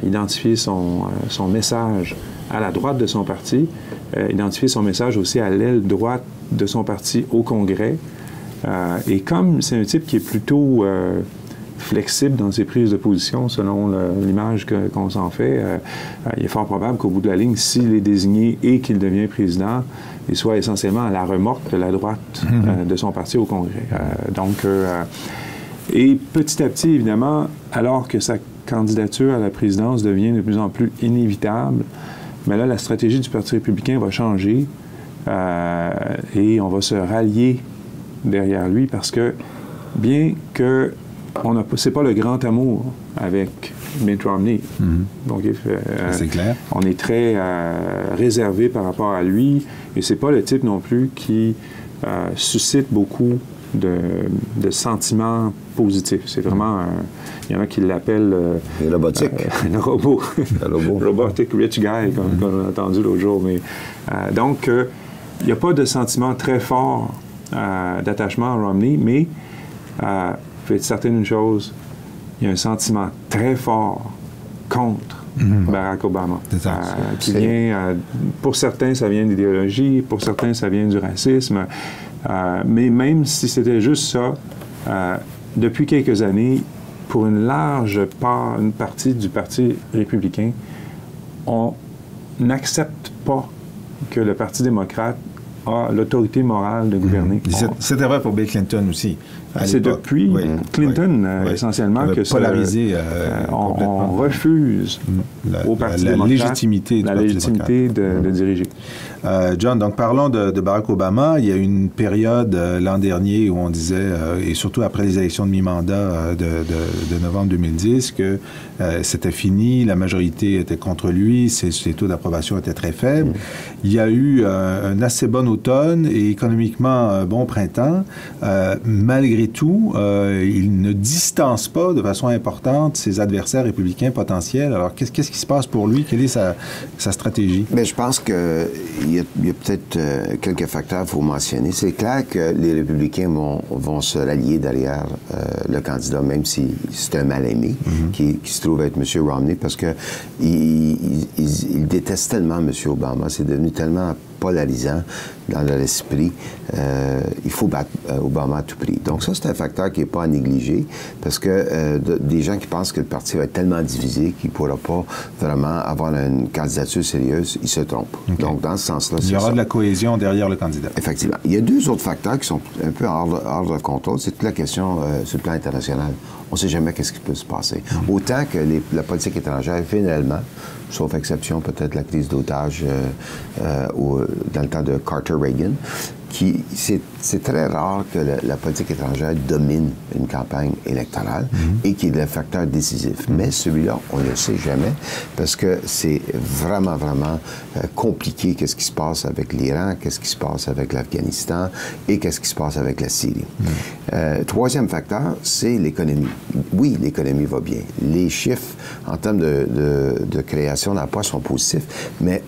identifier son message à la droite de son parti, identifier son message aussi à l'aile droite de son parti au Congrès. Et comme c'est un type qui est plutôt... flexible dans ses prises de position, selon l'image qu'on s'en fait, il est fort probable qu'au bout de la ligne, s'il est désigné et qu'il devient président, il soit essentiellement à la remorque de la droite de son parti au Congrès. Et petit à petit, évidemment, alors que sa candidature à la présidence devient de plus en plus inévitable, mais là, la stratégie du Parti républicain va changer et on va se rallier derrière lui parce que, bien que c'est pas le grand amour avec Mitt Romney. Donc, c'est clair. On est très réservé par rapport à lui et c'est pas le type non plus qui suscite beaucoup de sentiments positifs. C'est vraiment... il y en a qui l'appellent... robotique. Le robot. Robotic rich guy, comme on a entendu l'autre jour. Mais, il n'y a pas de sentiment très fort d'attachement à Romney, mais faut être certain d'une chose, il y a un sentiment très fort contre Barack Obama. Qui vient, pour certains, ça vient d'idéologie, pour certains, ça vient du racisme. Mais même si c'était juste ça, depuis quelques années, pour une partie du Parti républicain, on n'accepte pas que le Parti démocrate a l'autorité morale de gouverner. C'était vrai pour Bill Clinton aussi. C'est depuis Clinton, essentiellement, que polarisé, on refuse au Parti démocrate la légitimité de diriger. John, donc parlons de Barack Obama. Il y a eu une période l'an dernier où on disait, et surtout après les élections de mi-mandat de novembre 2010, que c'était fini, la majorité était contre lui, ses taux d'approbation étaient très faibles. Il y a eu un assez bon automne et économiquement un bon printemps. Malgré tout, il ne distance pas de façon importante ses adversaires républicains potentiels. Alors, qu'est-ce qui se passe pour lui? Quelle est sa stratégie? Bien, je pense qu'il y a peut-être quelques facteurs qu'il faut mentionner. C'est clair que les républicains vont se rallier derrière le candidat, même si c'est un mal-aimé qui se trouve être M. Romney, parce que il déteste tellement M. Obama. C'est devenu tellement polarisant dans leur esprit. Il faut battre Obama à tout prix. Donc ça, c'est un facteur qui n'est pas à négliger, parce que des gens qui pensent que le parti va être tellement divisé qu'il ne pourra pas vraiment avoir une candidature sérieuse, ils se trompent. Okay. Donc dans ce sens-là, il y aura de la cohésion derrière le candidat. Effectivement. Il y a deux autres facteurs qui sont un peu hors de contrôle. C'est toute la question sur le plan international. On ne sait jamais qu'est-ce qui peut se passer. Autant que la politique étrangère, finalement, sauf exception peut-être la prise d'otage dans le temps de Carter-Reagan, c'est très rare que la politique étrangère domine une campagne électorale et qui est le facteur décisif. Mais celui-là, on ne le sait jamais, parce que c'est vraiment, vraiment compliqué qu'est-ce qui se passe avec l'Iran, qu'est-ce qui se passe avec l'Afghanistan et qu'est-ce qui se passe avec la Syrie. Troisième facteur, c'est l'économie. Oui, l'économie va bien. Les chiffres en termes de création d'emplois sont positifs, mais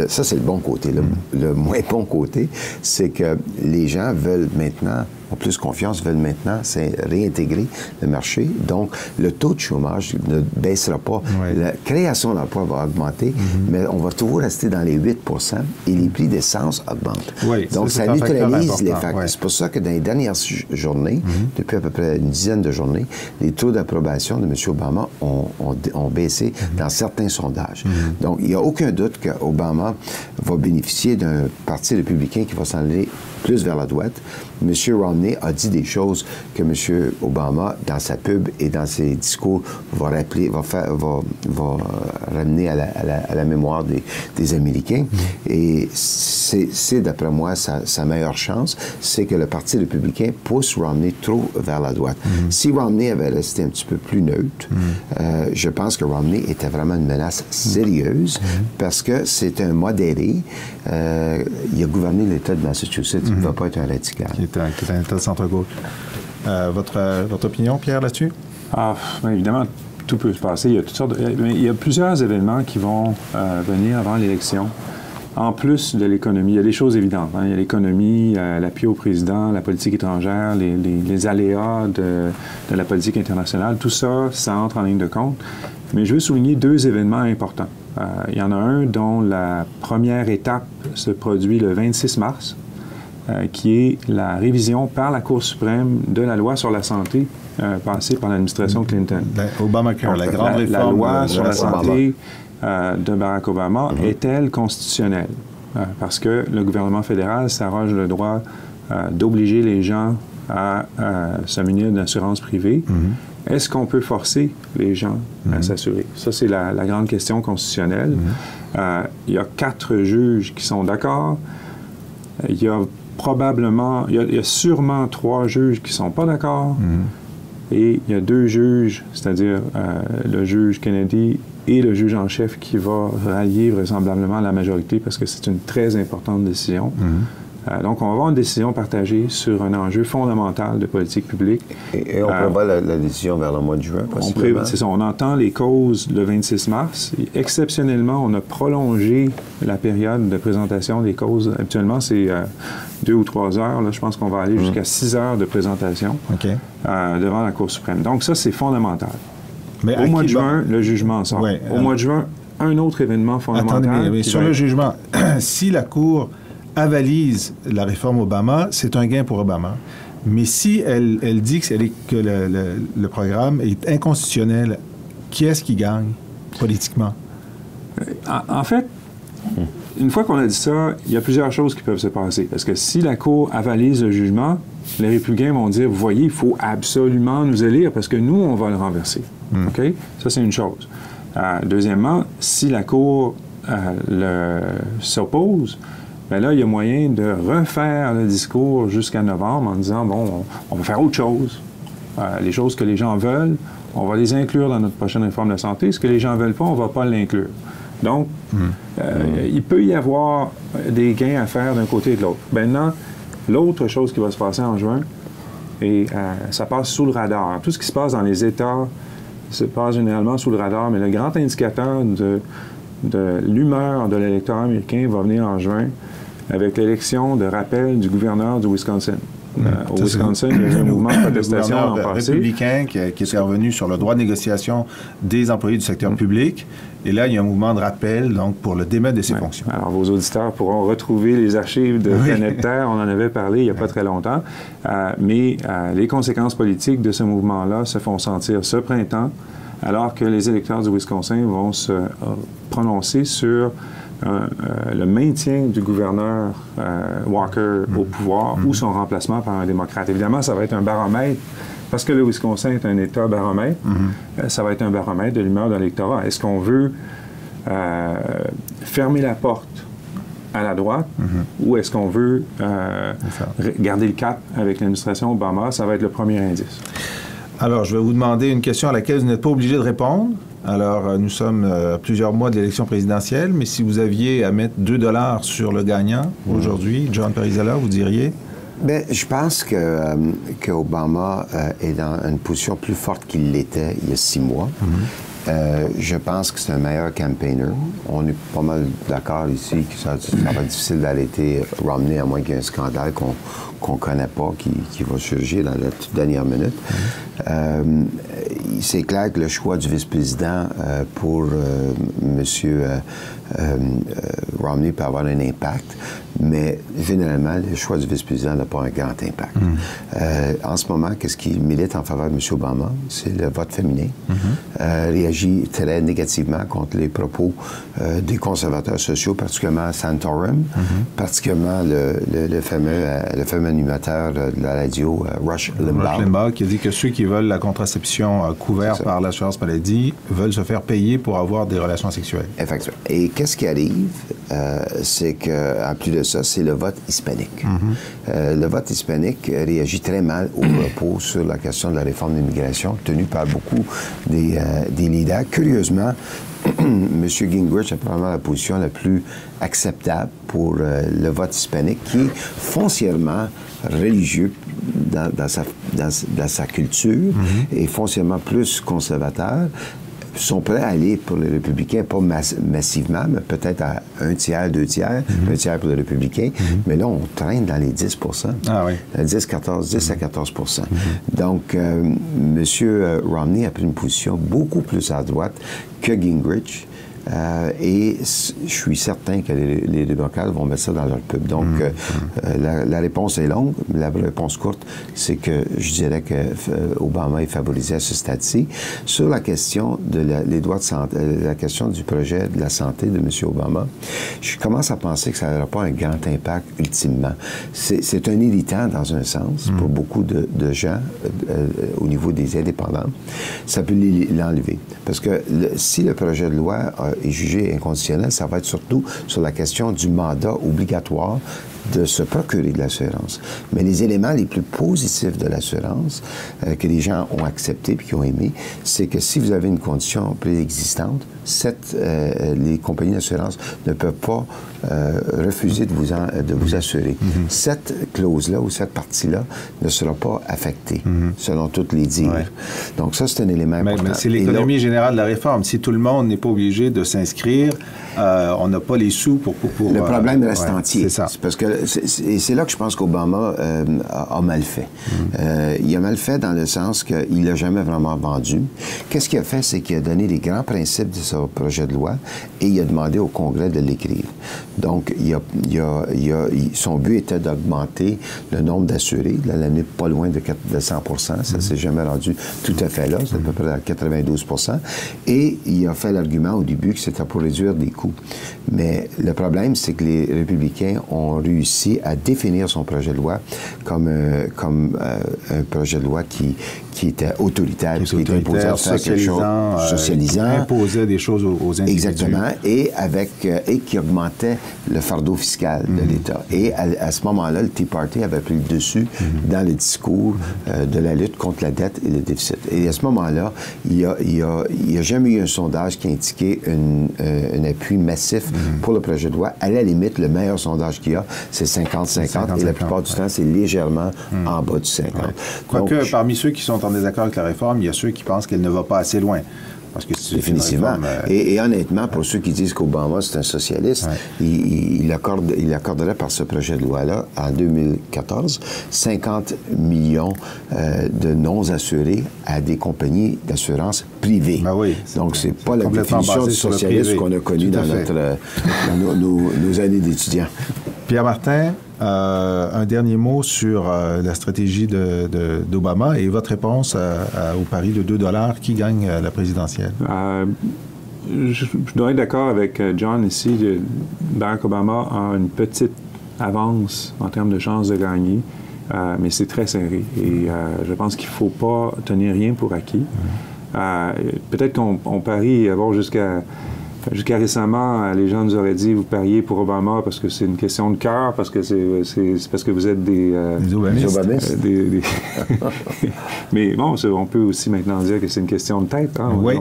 ça, c'est le bon côté. Le moins bon côté, c'est que les gens veulent maintenant, ont plus confiance, veulent maintenant réintégrer le marché. Donc, le taux de chômage ne baissera pas. Oui. La création d'emplois va augmenter, mais on va toujours rester dans les 8 % et les prix d'essence augmentent. Oui, donc, ça neutralise les facteurs. Oui. C'est pour ça que dans les dernières journées, depuis à peu près une dizaine de journées, les taux d'approbation de M. Obama ont baissé dans certains sondages. Donc, il n'y a aucun doute qu'Obama va bénéficier d'un parti républicain qui va s'en aller plus vers la droite. M. Romney a dit des choses que M. Obama, dans sa pub et dans ses discours, va ramener à la mémoire des Américains. Et c'est d'après moi, sa meilleure chance, c'est que le Parti républicain pousse Romney trop vers la droite. Si Romney avait resté un petit peu plus neutre, je pense que Romney était vraiment une menace sérieuse, parce que c'est un modéré. Il a gouverné l'État de Massachusetts. Il ne va pas être un radical. Qui est un État de centre-gauche. Votre opinion, Pierre, là-dessus? Évidemment, tout peut se passer. Il y a plusieurs événements qui vont venir avant l'élection. En plus de l'économie, il y a des choses évidentes. Il y a l'économie, l'appui au président, la politique étrangère, les aléas de la politique internationale. Tout ça, ça entre en ligne de compte. Mais je veux souligner deux événements importants. Il y en a un dont la première étape se produit le 26 mars, qui est la révision par la Cour suprême de la loi sur la santé passée par l'administration Clinton. Obamacare, la grande réforme. La loi sur la santé de Barack Obama est-elle constitutionnelle? Parce que le gouvernement fédéral s'arroge le droit d'obliger les gens à se munir d'assurance privée. Est-ce qu'on peut forcer les gens à s'assurer? Ça, c'est la grande question constitutionnelle. Il y a 4 juges qui sont d'accord. Il y a sûrement 3 juges qui ne sont pas d'accord. Et il y a 2 juges, c'est-à-dire le juge Kennedy et le juge en chef, qui va rallier vraisemblablement la majorité, parce que c'est une très importante décision. Donc, on va avoir une décision partagée sur un enjeu fondamental de politique publique. Et on prévoit la décision vers le mois de juin, possiblement? C'est ça, on entend les causes le 26 mars. Et exceptionnellement, on a prolongé la période de présentation des causes. Habituellement, c'est 2 ou 3 heures. Là, je pense qu'on va aller jusqu'à 6 heures de présentation devant la Cour suprême. Donc, ça, c'est fondamental. Mais au mois de juin, le jugement sort. Ouais, au mois de juin, un autre événement fondamental. Attendez, mais sur le jugement, si la Cour avalise la réforme Obama, c'est un gain pour Obama. Mais si elle dit que le programme est inconstitutionnel, qui est-ce qui gagne politiquement? En fait, une fois qu'on a dit ça, il y a plusieurs choses qui peuvent se passer. Parce que si la Cour avalise le jugement, les républicains vont dire, vous voyez, il faut absolument nous élire parce que nous, on va le renverser. OK? Ça, c'est une chose. Deuxièmement, si la Cour s'oppose, bien là, il y a moyen de refaire le discours jusqu'à novembre en disant, bon, on va faire autre chose. Les choses que les gens veulent, on va les inclure dans notre prochaine réforme de la santé. Ce que les gens ne veulent pas, on ne va pas l'inclure. Donc, il peut y avoir des gains à faire d'un côté et de l'autre. Maintenant, l'autre chose qui va se passer en juin, et ça passe sous le radar. Tout ce qui se passe dans les États se passe généralement sous le radar, mais le grand indicateur de l'humeur de l'électorat américain va venir en juin avec l'élection de rappel du gouverneur du Wisconsin. Au Wisconsin, il y a eu un mouvement de protestation l'an passé. Républicain qui est revenu sur le droit de négociation des employés du secteur public. Et là, il y a un mouvement de rappel donc, pour le démettre de ses fonctions. Alors, vos auditeurs pourront retrouver les archives de Planète Terre. On en avait parlé il n'y a pas très longtemps. Mais les conséquences politiques de ce mouvement-là se font sentir ce printemps, alors que les électeurs du Wisconsin vont se prononcer sur le maintien du gouverneur Walker au pouvoir ou son remplacement par un démocrate. Évidemment, ça va être un baromètre, parce que le Wisconsin est un État baromètre, ça va être un baromètre de l'humeur de l'électorat. Est-ce qu'on veut fermer la porte à la droite ou est-ce qu'on veut garder le cap avec l'administration Obama? Ça va être le premier indice. Alors, je vais vous demander une question à laquelle vous n'êtes pas obligé de répondre. Alors, nous sommes à plusieurs mois de l'élection présidentielle, mais si vous aviez à mettre 2 $ sur le gagnant aujourd'hui, John Parizella, vous diriez? Bien, je pense que Obama est dans une position plus forte qu'il l'était il y a 6 mois. Je pense que c'est un meilleur campaigner. On est pas mal d'accord ici que ça va être difficile d'arrêter Romney à moins qu'il y ait un scandale qu'on ne connaît pas, qui va surgir dans la toute dernière minute. C'est clair que le choix du vice-président pour M. Romney peut avoir un impact, mais généralement, le choix du vice-président n'a pas un grand impact. En ce moment, qu'est-ce qui milite en faveur de M. Obama? C'est le vote féminin. Réagit très négativement contre les propos des conservateurs sociaux, particulièrement Santorum, particulièrement le fameux animateur de la radio, Rush Limbaugh. Rush Limbaugh, qui a dit que ceux qui veulent la contraception couverte par l'assurance maladie veulent se faire payer pour avoir des relations sexuelles. Effectivement. Et qu'est-ce qui arrive? C'est qu'en plus de ça, c'est le vote hispanique. Le vote hispanique réagit très mal au propos sur la question de la réforme de l'immigration, tenue par beaucoup des leaders. Curieusement, M. Gingrich a probablement la position la plus acceptable pour le vote hispanique, qui est foncièrement religieux dans sa culture et foncièrement plus conservateur. Sont prêts à aller pour les républicains, pas massivement, mais peut-être à 1 tiers, 2 tiers, 1 tiers pour les républicains. Mais là, on traîne dans les 10 Ah oui. 10 à 14 Donc, M. Romney a pris une position beaucoup plus à droite que Gingrich. Et je suis certain que les démocrates vont mettre ça dans leur pub. Donc, la réponse est longue, mais la réponse courte, c'est que je dirais que Obama est favorisé à ce stade-ci. Sur la question les droits de santé, la question du projet de la santé de M. Obama, je commence à penser que ça n'aura pas un grand impact ultimement. C'est un irritant dans un sens pour beaucoup de gens au niveau des indépendants. Ça peut l'enlever. Parce que si le projet de loi est jugé inconditionnel, ça va être surtout sur la question du mandat obligatoire de se procurer de l'assurance. Mais les éléments les plus positifs de l'assurance que les gens ont accepté puis qui ont aimé, c'est que si vous avez une condition préexistante, les compagnies d'assurance ne peuvent pas refuser de vous assurer. Cette clause-là ou cette partie-là ne sera pas affectée, selon toutes les dires. Ouais. Donc ça, c'est un élément important. Mais c'est l'économie générale de la réforme. Si tout le monde n'est pas obligé de s'inscrire, on n'a pas les sous pour le problème reste entier. C'est ça. Parce que c'est là que je pense qu'Obama a mal fait. Il a mal fait dans le sens qu'il n'a jamais vraiment vendu. Qu'est-ce qu'il a fait? C'est qu'il a donné les grands principes de ce projet de loi et il a demandé au Congrès de l'écrire. Donc, son but était d'augmenter le nombre d'assurés, de l'amener pas loin de 100 %. Ça ne s'est jamais rendu tout à fait là. C'est à peu près à 92 %. Et il a fait l'argument au début que c'était pour réduire des coûts. Mais le problème, c'est que les républicains ont réussi à définir son projet de loi comme un projet de loi qui était autoritaire, qui était imposé à faire quelque chose, socialisant, imposait des choses aux individus. Exactement, et qui augmentait le fardeau fiscal de l'État. Et à ce moment-là, le Tea Party avait pris le dessus dans le discours de la lutte contre la dette et le déficit. Et à ce moment-là, il n'y a jamais eu un sondage qui indiquait un appui massif pour le projet de loi. À la limite, le meilleur sondage qu'il y a, c'est 50-50, et la plupart du temps, c'est légèrement en bas du 50. Ouais. Quoique, parmi ceux qui sont en désaccord avec la réforme, il y a ceux qui pensent qu'elle ne va pas assez loin. Parce que définitivement. Réforme, et honnêtement, pour ceux qui disent qu'Obama, c'est un socialiste, il accorderait par ce projet de loi-là, en 2014, 50 millions de non-assurés à des compagnies d'assurance privées. Ben oui, donc, c'est pas la définition du socialisme qu'on a connu dans nos années d'étudiants. Pierre Martin, un dernier mot sur la stratégie d'Obama et votre réponse au pari de $2. Qui gagne la présidentielle? Je dois être d'accord avec John ici. Barack Obama a une petite avance en termes de chances de gagner, mais c'est très serré. Et je pense qu'il ne faut pas tenir rien pour acquis. Peut-être qu'on parie avoir jusqu'à récemment, les gens nous auraient dit vous pariez pour Obama parce que c'est une question de cœur, parce que c'est parce que vous êtes des Obamistes. Mais bon, on peut aussi maintenant dire que c'est une question de tête. Hein? Oui,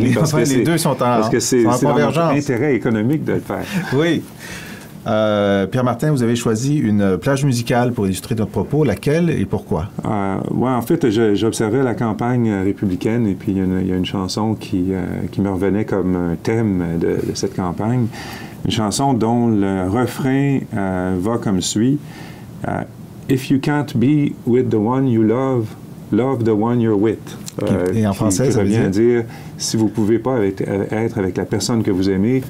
les deux sont en parce que c'est dans notre intérêt économique de le faire. Oui. Pierre Martin, vous avez choisi une plage musicale pour illustrer notre propos. Laquelle et pourquoi? Oui, en fait, j'observais la campagne républicaine et puis il y a une chanson qui me revenait comme un thème de cette campagne. Une chanson dont le refrain va comme suit. If you can't be with the one you love, love the one you're with. Et en français, ça veut dire si vous ne pouvez pas être avec la personne que vous aimez,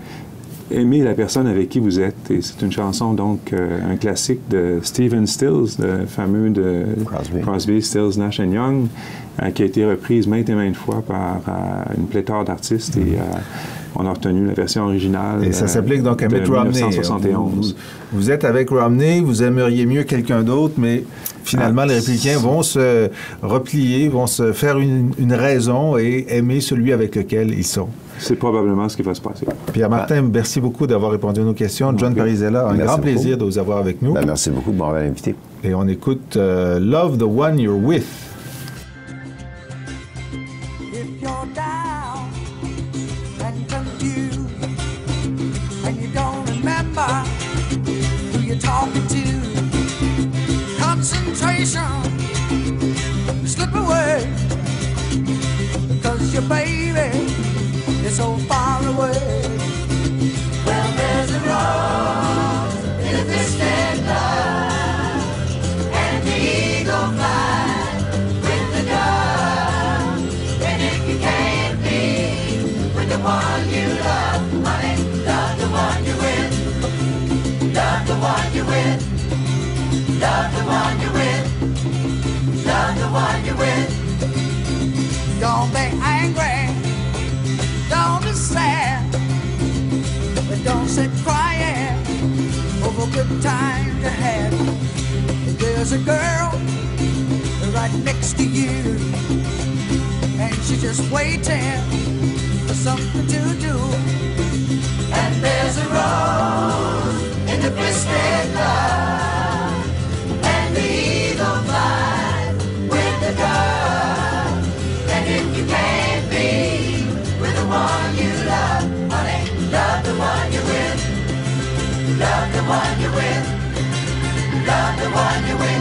aimez la personne avec qui vous êtes. Et c'est une chanson, donc, un classique de Stephen Stills, le fameux de Crosby, Stills, Nash & Young, qui a été reprise maintes et maintes fois par une pléthore d'artistes. Et on a retenu la version originale. Et ça s'applique donc à Mitt Romney. 1971. Vous êtes avec Romney, vous aimeriez mieux quelqu'un d'autre, mais finalement, les républicains vont se replier, vont se faire une raison et aimer celui avec lequel ils sont. C'est probablement ce qui va se passer. Pierre Martin, merci beaucoup d'avoir répondu à nos questions. John Parisella, un grand plaisir de vous avoir avec nous. Merci beaucoup de m'avoir invité. Et on écoute Love the One You're With. If you're down and confused and you don't remember who you're talking to, concentration slip away because your baby is so far away. Well, there's a rose in a distant love, and the eagle flies with the dove. And if you can't be with the one you love, honey, love the one you're with. Love the one you're with. Love the one you're with. Love the one you're with. Don't be angry. Don't be sad, but don't sit crying over good times you had. There's a girl right next to you, and she's just waiting for something to do. And there's a rose in the twisted love. the one you're with. Love the one you're with.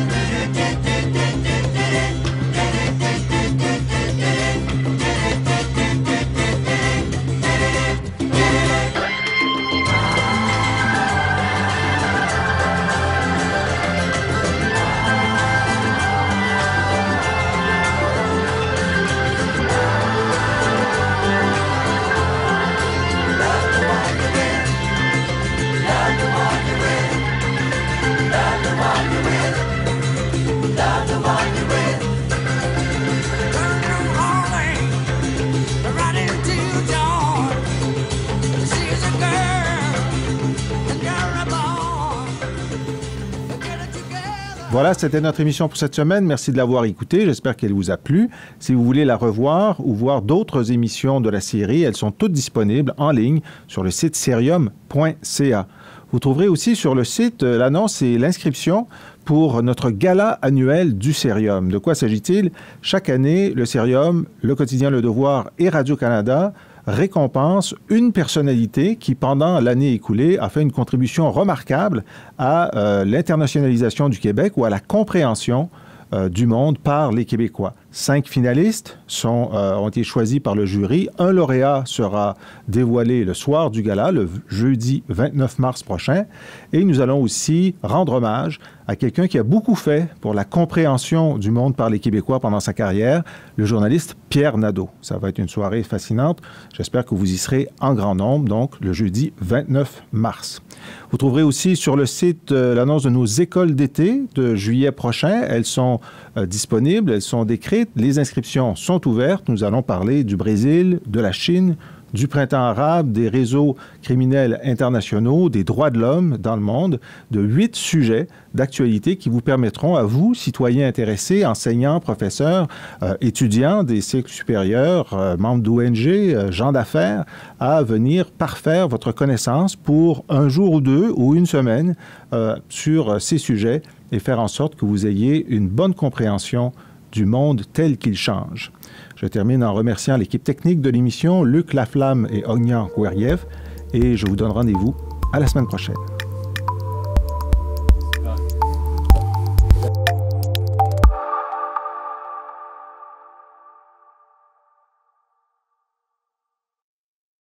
Voilà, c'était notre émission pour cette semaine. Merci de l'avoir écoutée. J'espère qu'elle vous a plu. Si vous voulez la revoir ou voir d'autres émissions de la série, elles sont toutes disponibles en ligne sur le site cerium.ca. Vous trouverez aussi sur le site l'annonce et l'inscription pour notre gala annuel du Cerium. De quoi s'agit-il? Chaque année, le Cerium, le quotidien Le Devoir et Radio-Canada récompense une personnalité qui, pendant l'année écoulée, a fait une contribution remarquable à l'internationalisation du Québec ou à la compréhension du monde par les Québécois. 5 finalistes ont été choisis par le jury. Un lauréat sera dévoilé le soir du gala, le jeudi 29 mars prochain. Et nous allons aussi rendre hommage à quelqu'un qui a beaucoup fait pour la compréhension du monde par les Québécois pendant sa carrière, le journaliste Pierre Nadeau. Ça va être une soirée fascinante. J'espère que vous y serez en grand nombre, donc le jeudi 29 mars. Vous trouverez aussi sur le site l'annonce de nos écoles d'été de juillet prochain. Elles sont disponibles, elles sont décrites. Les inscriptions sont ouvertes. Nous allons parler du Brésil, de la Chine, du printemps arabe, des réseaux criminels internationaux, des droits de l'homme dans le monde, de 8 sujets d'actualité qui vous permettront à vous, citoyens intéressés, enseignants, professeurs, étudiants des cycles supérieurs, membres d'ONG, gens d'affaires, à venir parfaire votre connaissance pour un jour ou deux ou une semaine sur ces sujets et faire en sorte que vous ayez une bonne compréhension du monde tel qu'il change. Je termine en remerciant l'équipe technique de l'émission, Luc Laflamme et Ognan Guerriev, et je vous donne rendez-vous à la semaine prochaine.